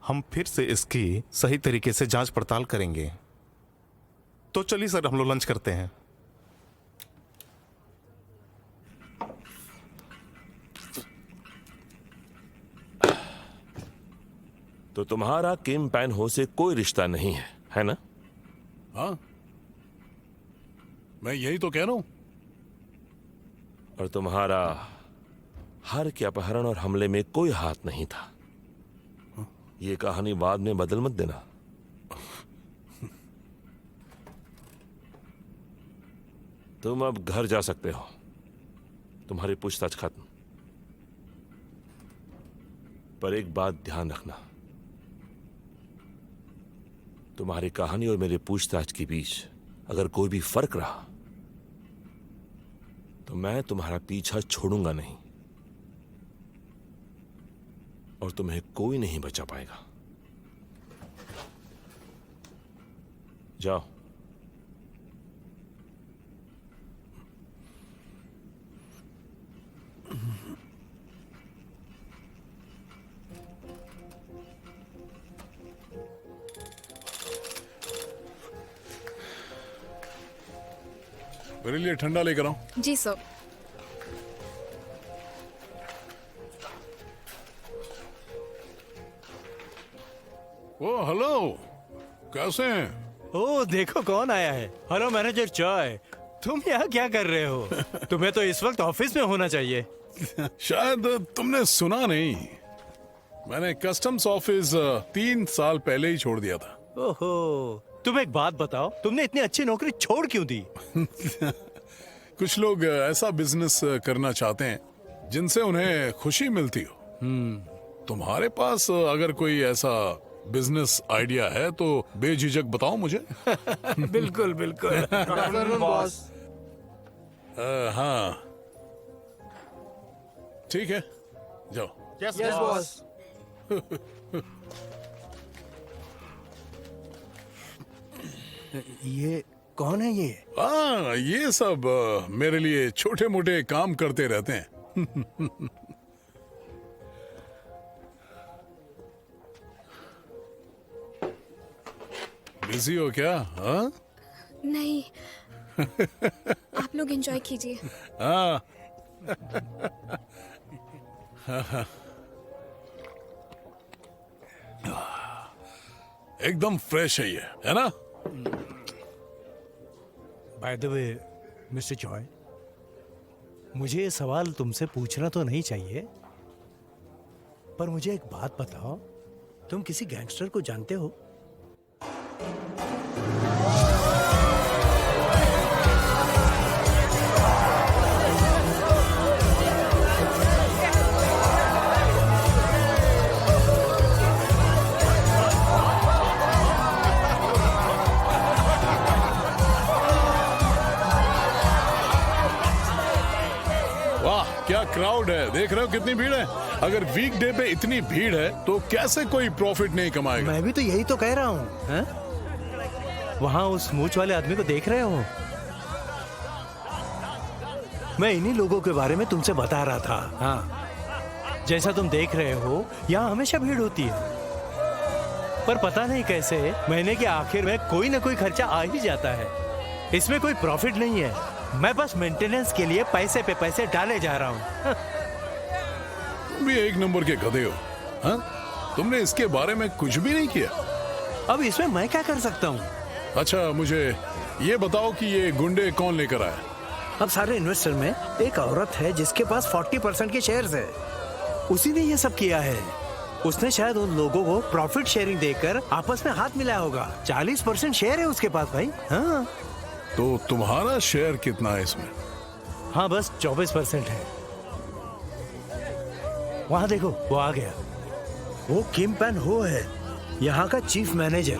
हम फिर से इसकी सही तरीके से जांच पड़ताल करेंगे। तो चलिए सर, हम लोग लंच करते हैं। तो तुम्हारा किम पैन हो से कोई रिश्ता नहीं है ना? हाँ, मैं यही तो कह रहा हूं। और तुम्हारा हर के अपहरण और हमले में कोई हाथ नहीं था। ये कहानी बाद में बदल मत देना। तुम अब घर जा सकते हो। तुम्हारी पूछताछ खत्म। पर एक बात ध्यान रखना, तुम्हारी कहानी और मेरे पूछताछ के बीच अगर कोई भी फर्क रहा तो मैं तुम्हारा पीछा छोड़ूंगा नहीं और तुम्हें कोई नहीं बचा पाएगा। जाओ। मेरे लिए ठंडा लेकर आओ। जी सर। ओ हेलो, कैसे हैं? ओ देखो कौन आया है। हेलो मैनेजर चॉय, तुम यहाँ क्या कर रहे हो? तुम्हें तो इस वक्त ऑफिस में होना चाहिए। शायद तुमने सुना नहीं, मैंने कस्टम्स ऑफिस 3 साल पहले ही छोड़ दिया था। ओहो, तुम एक बात बताओ, तुमने इतनी अच्छी नौकरी छोड़ क्यों दी? कुछ लोग ऐसा बिजनेस करना चाहते हैं जिनसे उन्हें खुशी मिलती हो। तुम्हारे पास अगर कोई ऐसा बिजनेस आइडिया है तो बेझिझक बताओ मुझे। बिल्कुल बिल्कुल। बॉस। हाँ ठीक है, जाओ। Yes boss. ये कौन है ये? हाँ, ये सब मेरे लिए छोटे मोटे काम करते रहते हैं। बिजी हो क्या? हाँ? नहीं, आप लोग एंजॉय कीजिए। हाँ। एकदम फ्रेश है ये, है ना? बाय द वे मिस्टर चॉय, मुझे ये सवाल तुमसे पूछना तो नहीं चाहिए, पर मुझे एक बात बताओ, तुम किसी गैंगस्टर को जानते हो? क्या क्राउड है, देख रहे हो कितनी भीड़ है। अगर वीकडे पे इतनी भीड़ है तो कैसे कोई प्रॉफिट नहीं कमाएगा? मैं भी तो यही तो कह रहा हूँ। वहाँ उस मूंछ वाले आदमी को देख रहे हो? मैं इन्हीं लोगों के बारे में तुमसे बता रहा था। हाँ, जैसा तुम देख रहे हो यहाँ हमेशा भीड़ होती है, पर पता नहीं कैसे महीने के आखिर में कोई ना कोई खर्चा आ ही जाता है। इसमें कोई प्रॉफिट नहीं है, मैं बस मेंटेनेंस के लिए पैसे पे पैसे डाले जा रहा हूँ। तुम भी एक नंबर के गधे हो। हाँ? तुमने इसके बारे में कुछ भी नहीं किया। अब इसमें मैं क्या कर सकता हूँ? अच्छा, मुझे ये बताओ कि ये गुंडे कौन लेकर आया? अब सारे इन्वेस्टर में एक औरत है जिसके पास 40% के शेयर्स है। उसी ने ये सब किया है। उसने शायद उन लोगों को प्रॉफिट शेयरिंग देकर आपस में हाथ मिलाया होगा। 40% शेयर है उसके पास भाई। हाँ, तो तुम्हारा शेयर कितना है इसमें? हाँ, बस 24% है। वहां देखो, वो आ गया। वो किम पेन हो है, यहाँ का चीफ मैनेजर।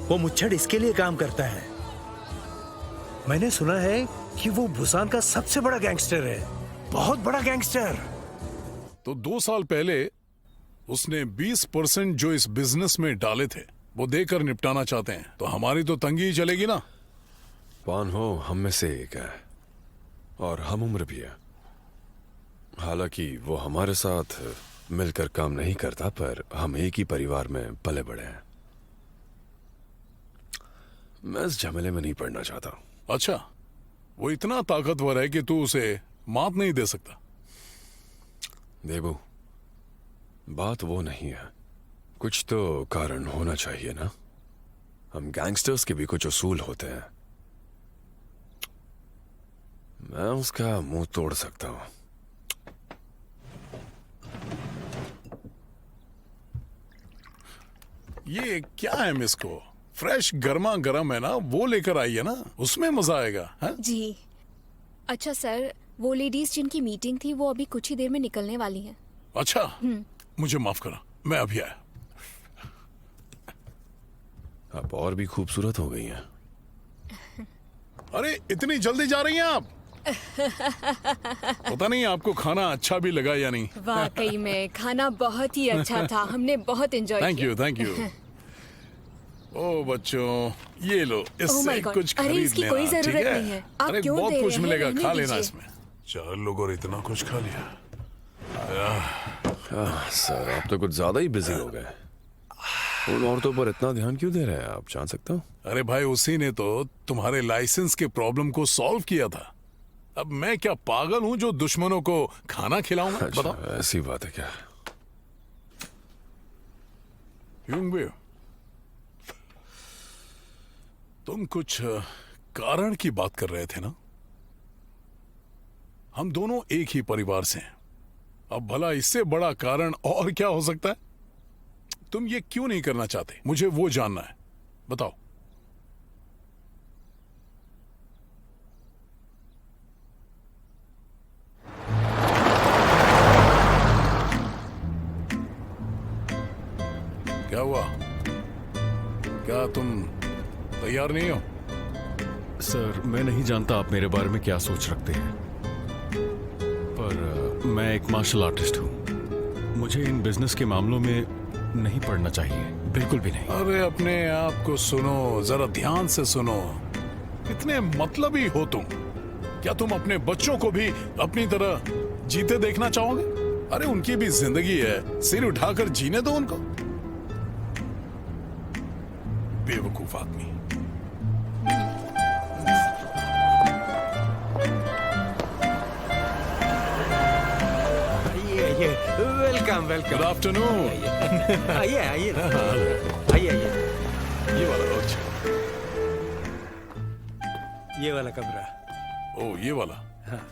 वो मुच्छड़ इसके लिए काम करता है। मैंने सुना है कि वो बुसान का सबसे बड़ा गैंगस्टर है, बहुत बड़ा गैंगस्टर। तो 2 साल पहले उसने 20% जो इस बिजनेस में डाले थे वो देकर निपटाना चाहते हैं, तो हमारी तो तंगी ही चलेगी ना। पान हो हम में से एक है और हम उम्र भी है। हालांकि वो हमारे साथ मिलकर काम नहीं करता, पर हम एक ही परिवार में पले बड़े हैं। मैं इस झमेले में नहीं पड़ना चाहता। अच्छा, वो इतना ताकतवर है कि तू उसे मात नहीं दे सकता? देबू, बात वो नहीं है, कुछ तो कारण होना चाहिए ना। हम गैंगस्टर्स के भी कुछ उसूल होते हैं। मैं उसका मुंह तोड़ सकता हूं। ये क्या है मिस को? फ्रेश गर्मा गर्म है ना, वो लेकर आई है ना, उसमें मजा आएगा। है? जी अच्छा सर, वो लेडीज जिनकी मीटिंग थी वो अभी कुछ ही देर में निकलने वाली हैं। अच्छा, मुझे माफ करा, मैं अभी आया। आप और भी खूबसूरत हो गई हैं। अरे इतनी जल्दी जा रही हैं आप? पता नहीं आपको खाना अच्छा भी लगा या नहीं। वाकई में खाना बहुत ही अच्छा था, हमने बहुत एंजॉय किया। Thank you, thank you. ओ बच्चों, ये लो, इससे कुछ अरे खरीद इसकी लेना, कोई जरूरत ठीक है? नहीं है। आप अरे क्यों बहुत दे कुछ रहे हैं? मिलेगा, रहने खा लेना दीजिए। इसमें। 4 लोग और इतना कुछ खा लिया। सर आप तो कुछ ज्यादा ही बिजी हो गए। उन औरतों पर इतना ध्यान क्यों दे रहे हैं आप, जान सकता हूँ? अरे भाई, उसी ने तो तुम्हारे लाइसेंस के प्रॉब्लम को सॉल्व किया था। अब मैं क्या पागल हूँ जो दुश्मनों को खाना खिलाऊंगा? अच्छा, बताओ। ऐसी बात है क्या? यूंगबे, तुम कुछ कारण की बात कर रहे थे ना? हम दोनों एक ही परिवार से हैं। अब भला इससे बड़ा कारण और क्या हो सकता है? तुम ये क्यों नहीं करना चाहते? मुझे वो जानना है, बताओ। क्या हुआ? क्या तुम तैयार नहीं हो? सर, मैं नहीं जानता आप मेरे बारे में क्या सोच रखते हैं, पर मैं एक मार्शल आर्टिस्ट हूँ। मुझे इन बिजनेस के मामलों में नहीं पड़ना चाहिए, बिल्कुल भी नहीं। अरे अपने आप को सुनो, जरा ध्यान से सुनो। कितने मतलबी हो तुम। क्या तुम अपने बच्चों को भी अपनी तरह जीते देखना चाहोगे? अरे उनकी भी जिंदगी है, सिर उठाकर जीने दो उनको। बेवकूफ आदमी। Welcome welcome. Good afternoon. आइए आइए आइए आइए। ये वाला अच्छा। ये वाला कमरा। ओ ये वाला। हाँ।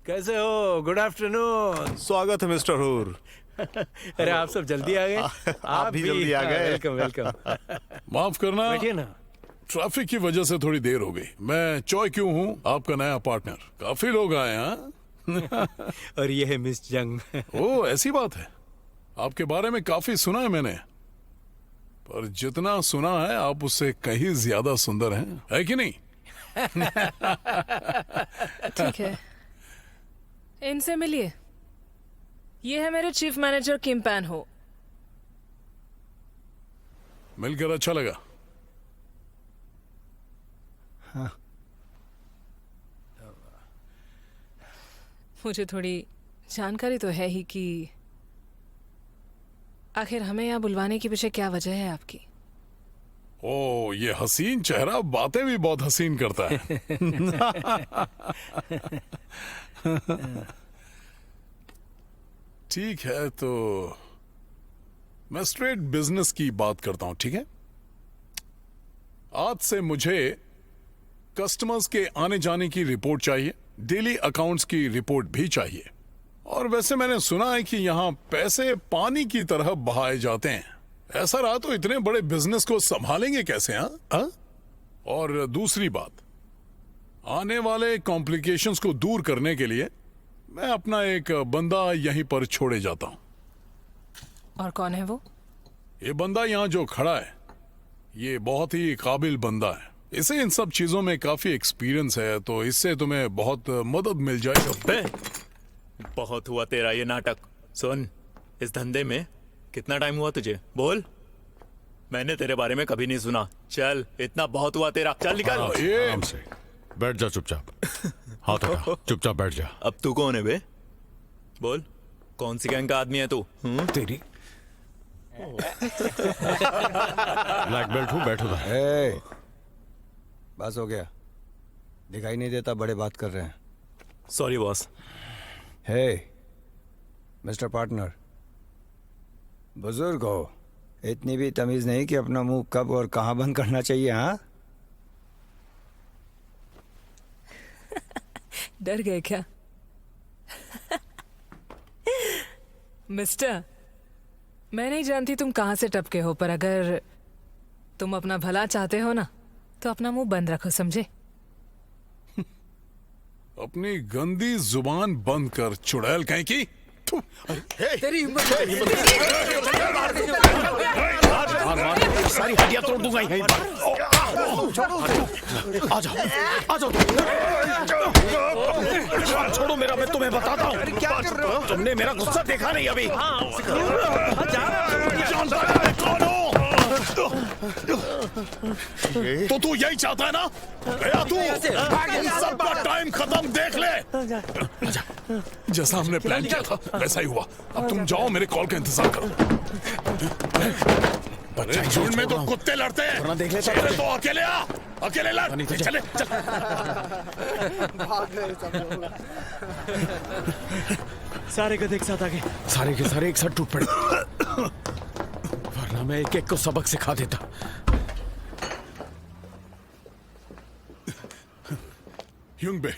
कैसे हो? Good afternoon. स्वागत है मिस्टर हूर। अरे आप सब जल्दी आ गए। आप भी जल्दी आ गए। Welcome welcome. माफ करना, बैठिए ना। ट्रैफिक की वजह से थोड़ी देर हो गई। मैं चॉय क्यों हूँ, आपका नया पार्टनर। काफी लोग आए हैं। और ये है मिस जंग। ओ ऐसी बात है। आपके बारे में काफी सुना है मैंने, पर जितना सुना है आप उससे कहीं ज्यादा सुंदर हैं, है कि नहीं? ठीक है, इनसे मिलिए। ये है मेरे चीफ मैनेजर किम पैन हो। मिलकर अच्छा लगा। हाँ। मुझे थोड़ी जानकारी तो है ही कि आखिर हमें यहाँ बुलवाने के पीछे क्या वजह है आपकी। ओ ये हसीन चेहरा बातें भी बहुत हसीन करता है। ठीक है, तो मैं स्ट्रेट बिजनेस की बात करता हूं, ठीक है? आज से मुझे कस्टमर्स के आने जाने की रिपोर्ट चाहिए, डेली अकाउंट्स की रिपोर्ट भी चाहिए। और वैसे मैंने सुना है कि यहां पैसे पानी की तरह बहाए जाते हैं। ऐसा रहा तो इतने बड़े बिजनेस को संभालेंगे कैसे? हाँ? और दूसरी बात, आने वाले कॉम्प्लिकेशंस को दूर करने के लिए मैं अपना एक बंदा यहीं पर छोड़े जाता हूं। और कौन है वो? ये बंदा यहां जो खड़ा है, ये बहुत ही काबिल बंदा है, इसे इन सब चीजों में काफी एक्सपीरियंस है, तो इससे तुम्हें बहुत मदद मिल जाएगी। बहुत हुआ तेरा ये नाटक। सुन, इस धंधे में कितना टाइम हुआ तुझे? बोल। मैंने तेरे बारे में कभी नहीं सुना। चल, इतना बहुत हुआ तेरा। चल निकल। आराम से बैठ जा, चुपचाप हाथ हटा, चुपचाप बैठ जा। अब तू कौन है बे? बोल, कौन सी गैंग का आदमी है तू? तेरी ब्लैक बेल्ट हूँ, बैठो ना। बस हो गया, दिखाई नहीं देता बड़े बात कर रहे हैं। Sorry boss. Hey mister partner, बुजुर्ग हो, इतनी भी तमीज नहीं कि अपना मुंह कब और कहां बंद करना चाहिए। हाँ, डर गए क्या? मिस्टर, मैं नहीं जानती तुम कहां से टपके हो, पर अगर तुम अपना भला चाहते हो ना, तो अपना मुंह बंद रखो, समझे? अपनी गंदी जुबान बंद कर, चुड़ैल कहीं की। तेरी हिम्मत सारी हड्डियां तोड़ दूंगा यहीं पर। आ जाओ, आ जाओ। छोड़ो मेरा, मैं तुम्हें बताता हूँ। क्या कर रहे हो? तुमने मेरा गुस्सा देखा नहीं अभी। तो तू यही चाहता है ना? गया तू, इन सबका टाइम खत्म, देख ले। जैसा हमने प्लान किया था वैसा ही हुआ। अब तुम जाओ, मेरे कॉल का इंतजार करो। झुंड में तो कुत्ते लड़ते हैं, देख ले तो अकेले आ, अकेले लड़। चले चल। सारे गधे एक साथ आ गए, सारे के सारे एक साथ टूट पड़े, वरना मैं एक एक को सबक सिखा देता। युंगबे,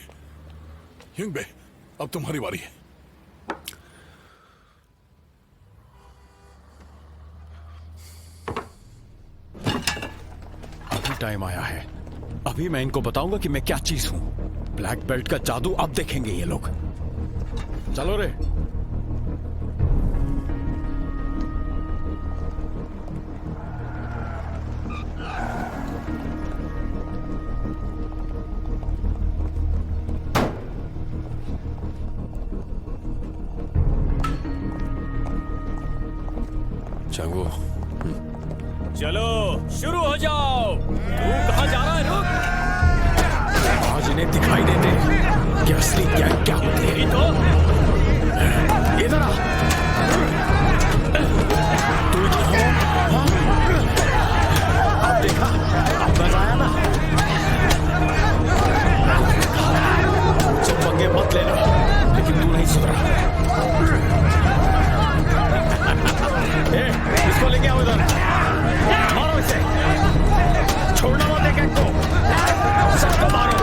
युंगबे, अब तुम्हारी बारी है। अभी टाइम आया है, अभी मैं इनको बताऊंगा कि मैं क्या चीज हूं। ब्लैक बेल्ट का जादू अब देखेंगे ये लोग। चलो रे। चांगू, चलो शुरू हो जाओ। तू कहाँ जा रहा है? रुक। आज इन्हें दिखाई देते कि असली क्या क्या होती है। तो इधर आ। तू जो हो, हाँ? अब देखा, अब मजा आया ना? मुझसे पंगे मत लेना, लेकिन तू नहीं सुधरा। इसको लेके आओ इधर, मारो इसे, छोड़ना मत एक को, सबको मारो।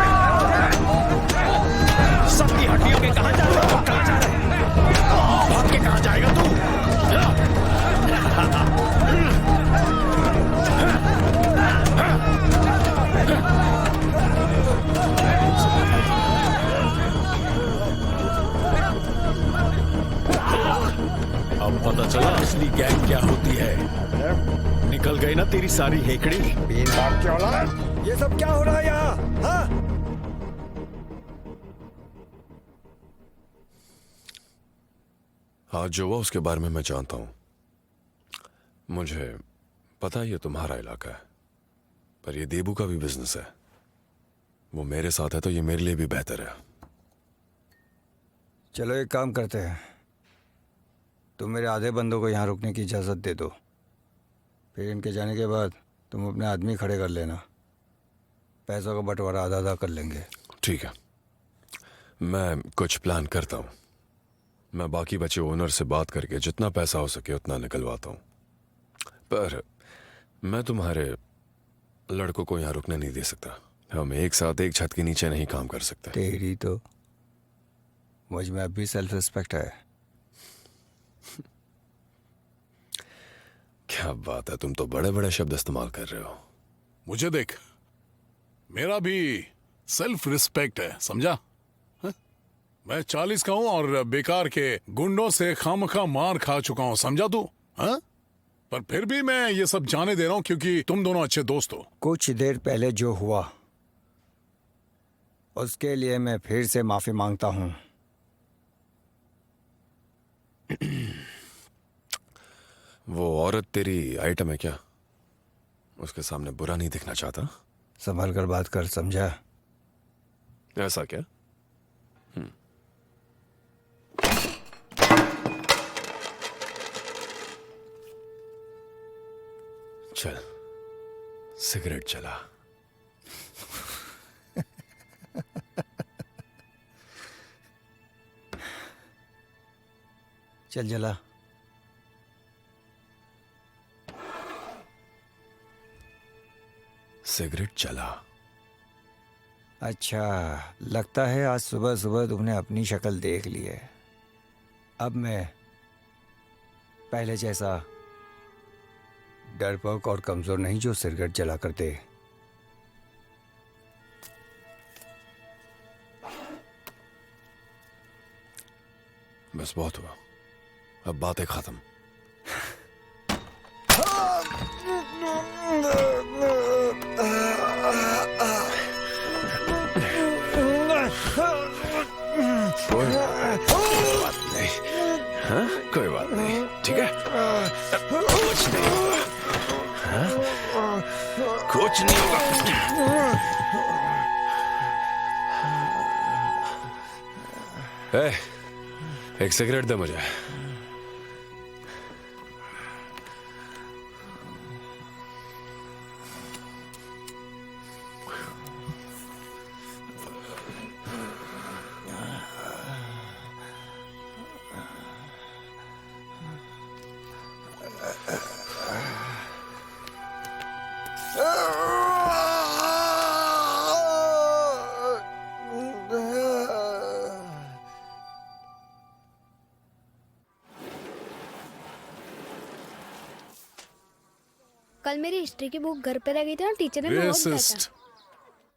सबकी हड्डियों के कहां जा रहे हो? कहां जा रहे हो? भाग के कहां जाएगा तू? अब पता चला असली गैंग क्या होती है। निकल गई ना तेरी सारी हेकड़ी। ये सब क्या हो रहा है यहाँ? हाँ? आज जो हुआ उसके बारे में मैं जानता हूं। मुझे पता है ये तुम्हारा इलाका है, पर ये देबू का भी बिजनेस है। वो मेरे साथ है तो ये मेरे लिए भी बेहतर है। चलो एक काम करते हैं, तुम मेरे आधे बंदों को यहाँ रुकने की इजाज़त दे दो, फिर इनके जाने के बाद तुम अपने आदमी खड़े कर लेना, पैसों का बंटवारा आधा आधा कर लेंगे। ठीक है, मैं कुछ प्लान करता हूँ। मैं बाकी बचे ओनर से बात करके जितना पैसा हो सके उतना निकलवाता हूँ, पर मैं तुम्हारे लड़कों को यहाँ रुकने नहीं दे सकता। हम एक साथ एक छत के नीचे नहीं काम कर सकते। तेरी तो मुझ में अब भी सेल्फ रिस्पेक्ट है। क्या बात है, तुम तो बड़े बड़े शब्द इस्तेमाल कर रहे हो। मुझे देख, मेरा भी सेल्फ रिस्पेक्ट है, समझा? हा? मैं 40 का हूं और बेकार के गुंडों से खामखा मार खा चुका हूं, समझा तू? हाँ? पर फिर भी मैं ये सब जाने दे रहा हूं क्योंकि तुम दोनों अच्छे दोस्त हो। कुछ देर पहले जो हुआ उसके लिए मैं फिर से माफी मांगता हूं। वो औरत तेरी आइटम है क्या? उसके सामने बुरा नहीं दिखना चाहता? संभल कर बात कर, समझा? ऐसा क्या? चल सिगरेट चला। चल जला। सिगरेट चला। अच्छा, लगता है आज सुबह सुबह तुमने अपनी शक्ल देख ली है। अब मैं पहले जैसा डरपोक और कमजोर नहीं जो सिगरेट जला करते। बस बहुत हुआ, अब बातें खत्म। हाँ? कोई बात नहीं, ठीक है? कुछ नहीं होगा। हाँ? कुछ नहीं होगा। एक सिगरेट दे मुझे। कल मेरी हिस्ट्री की बुक घर पे रह गई थी और टीचर ने बहुत डांटा।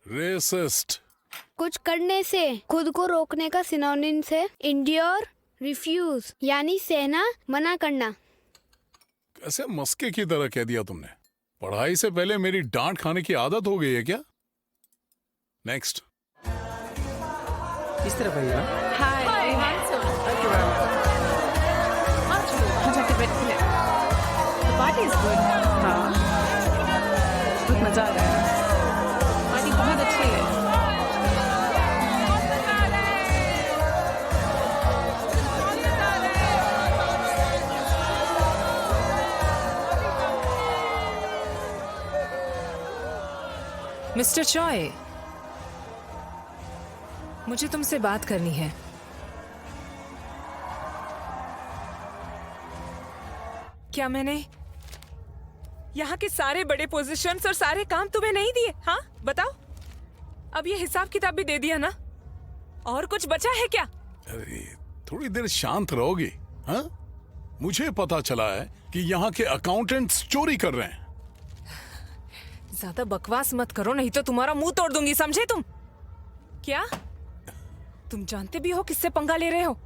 रेसिस्ट। कुछ करने से खुद को रोकने का सिनोनिम से इंड्योर, रिफ्यूज यानी सहना, मना करना। कैसे मस्के की तरह कह दिया तुमने। पढ़ाई से पहले मेरी डांट खाने की आदत हो गई है क्या? नेक्स्ट। इस तरफ आइए। बहुत मजा आ रहा है। पार्टी बहुत अच्छी है। मिस्टर चॉय, मुझे तुमसे बात करनी है। क्या मैंने यहाँ के सारे बड़े पोजीशंस और सारे काम तुम्हें नहीं दिए? हाँ बताओ। अब ये हिसाब किताब भी दे दिया ना? और कुछ बचा है क्या? अरे थोड़ी देर शांत रहोगी? हाँ, मुझे पता चला है कि यहाँ के अकाउंटेंट्स चोरी कर रहे हैं। ज्यादा बकवास मत करो नहीं तो तुम्हारा मुंह तोड़ दूंगी, समझे तुम? क्या तुम जानते भी हो किससे पंगा ले रहे हो?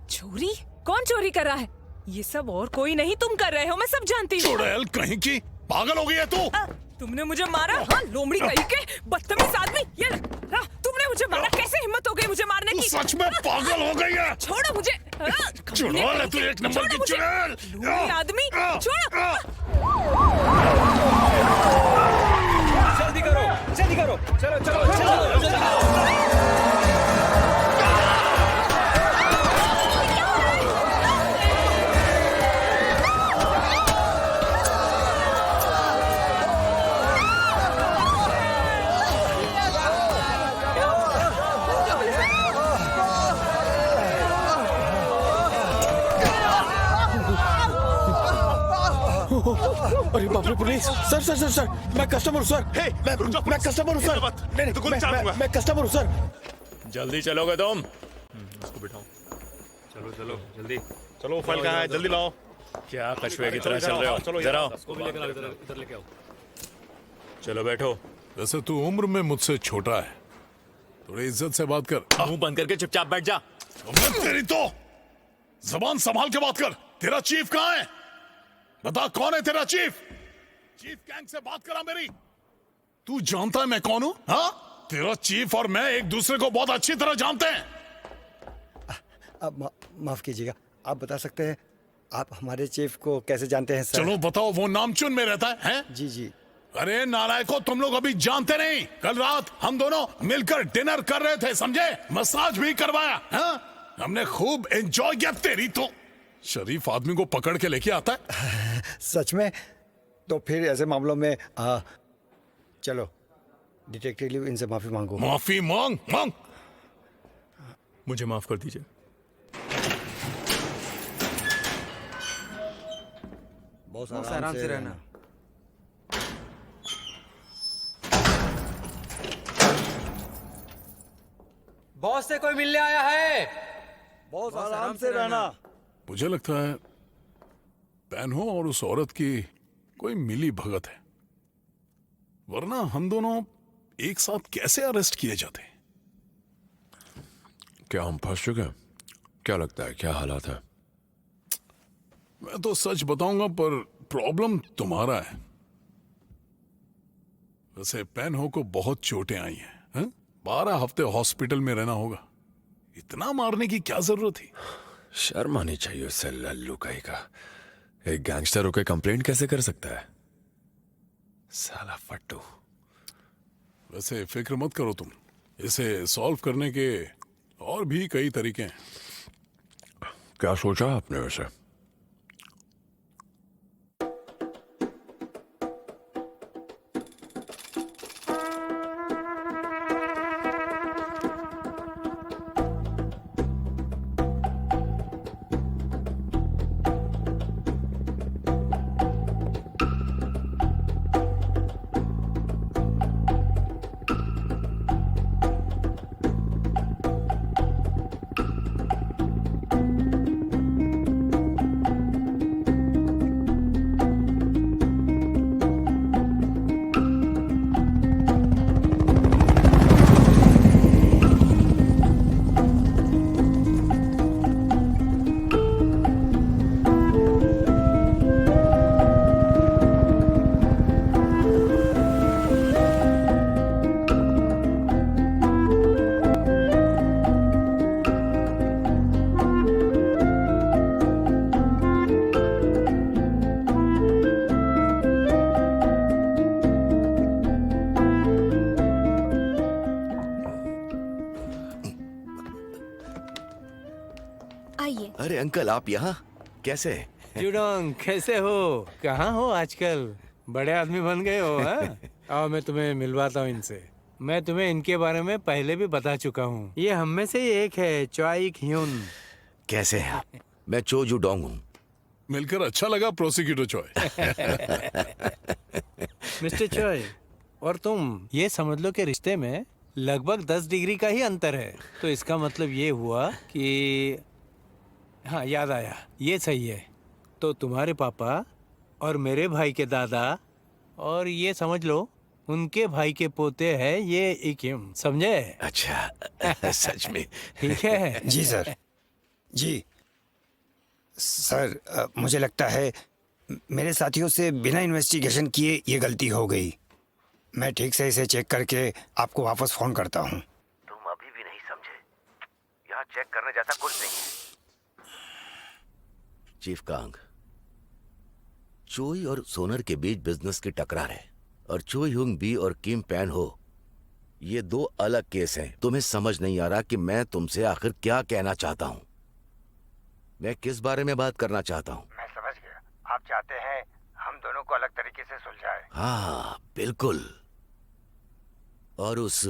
चोरी? कौन चोरी कर रहा है? ये सब और कोई नहीं, तुम कर रहे हो, मैं सब जानती हूँ। चुड़ैल कहीं की, पागल हो गई है तू? तुमने मुझे मारा? हाँ, लोमड़ी कहीं के बदतमीज आदमी। ये तुमने मुझे मारा, कैसे हिम्मत हो गई मुझे मारने की? सच में पागल हो गई है? छोड़ो मुझे। चुड़ैल है तू, एक नंबर की चुड़ैल। लोमड़ी आदमी, छोड़ो। जल्दी करो, जल्दी करो। चलो चलो चलो। अरे बाप रे, police! Sir sir sir sir, मैं कस्टमर हूँ सर। मैं कस्टमर हूँ सर। नहीं, मैं कस्टमर हूँ सर। जल्दी चलोगे तुम? उसको बिठाओ। चलो चलो जल्दी चलो, फाइल कहाँ है? जल्दी लाओ। क्या कछुए की तरह चल रहे हो? जरा इधर लेके आओ। चलो बैठो। वैसे तू उम्र में मुझसे छोटा है, थोड़ी इज्जत से बात कर। मुंह बंद करके चुपचाप बैठ जा। तेरी तो जबान संभाल के बात कर। तेरा चीफ कहाँ है? बता कौन है तेरा चीफ? चीफ गैंग से बात करा मेरी। तू जानता है मैं कौन हूं? हाँ, तेरा चीफ और मैं एक दूसरे को बहुत अच्छी तरह जानते हैं। अब माफ कीजिएगा, आप बता सकते हैं आप हमारे चीफ को कैसे जानते हैं सर? चलो बताओ, वो नामचुन में रहता है, हैं? जी जी। अरे नालायको, तुम लोग अभी जानते नहीं। कल रात हम दोनों मिलकर डिनर कर रहे थे, समझे? मसाज भी करवाया, हाँ? हमने खूब एंजॉय किया। तेरी तो शरीफ आदमी को पकड़ के लेके आता है। सच में? तो फिर ऐसे मामलों में चलो डिटेक्टिव, इनसे माफी मांगो। माफी मांग मांग। मुझे माफ कर दीजिए। बॉस आराम से रहना। बॉस से कोई मिलने आया है। बॉस आराम से रहना। मुझे लगता है पैनहो और उस औरत की कोई मिली भगत है, वरना हम दोनों एक साथ कैसे अरेस्ट किए जाते? क्या हम फंस चुके हैं? क्या लगता है, क्या हालात है? मैं तो सच बताऊंगा, पर प्रॉब्लम तुम्हारा है। वैसे पैनहो को बहुत चोटें आई हैं, 12 हफ्ते हॉस्पिटल में रहना होगा। इतना मारने की क्या जरूरत थी? शर्म आनी चाहिए उससे, लल्लू कहीं का। एक गैंगस्टर होकर कंप्लेंट कैसे कर सकता है? साला फट्टू। वैसे फिक्र मत करो तुम, इसे सॉल्व करने के और भी कई तरीके हैं। क्या सोचा आपने वैसे? अरे अंकल, आप यहाँ कैसे? जुडोंग, कैसे हो? कहाँ हो आजकल? बड़े आदमी बन गए हो, हाँ? आओ मैं तुम्हें मिलवाता हूँ इनसे। मैं तुम्हें इनके बारे में पहले भी बता चुका हूँ। ये हम में से ही एक है, चॉई ह्यून। कैसे हैं आप? मैं चो जुडोंग हूँ। मिलकर अच्छा लगा प्रोसिक्यूटर चॉय। मिस्टर चॉय, और तुम ये समझ लो कि रिश्ते में लगभग 10 डिग्री का ही अंतर है। तो इसका मतलब ये हुआ कि हाँ, याद आया, ये सही है। तो तुम्हारे पापा और मेरे भाई के दादा और ये समझ लो उनके भाई के पोते हैं ये इकिम, समझे? अच्छा, सच में? ठीक है। जी सर। जी सर, मुझे लगता है मेरे साथियों से बिना इन्वेस्टिगेशन किए ये गलती हो गई। मैं ठीक से इसे चेक करके आपको वापस फोन करता हूँ। तुम अभी भी नहीं समझे, यहाँ चेक करने जैसा कुछ नहीं है। चीफ कांग, चोई और सोनर के बीच बिजनेस की टकरार है और चो ह्यूंग बी और किम पैन हो, ये दो अलग केस हैं। तुम्हें समझ नहीं आ रहा कि मैं तुमसे आखिर क्या कहना चाहता हूँ। मैं किस बारे में बात करना चाहता हूँ? मैं समझ गया, आप चाहते हैं हम दोनों को अलग तरीके से सुलझाएं। हाँ बिल्कुल। और उस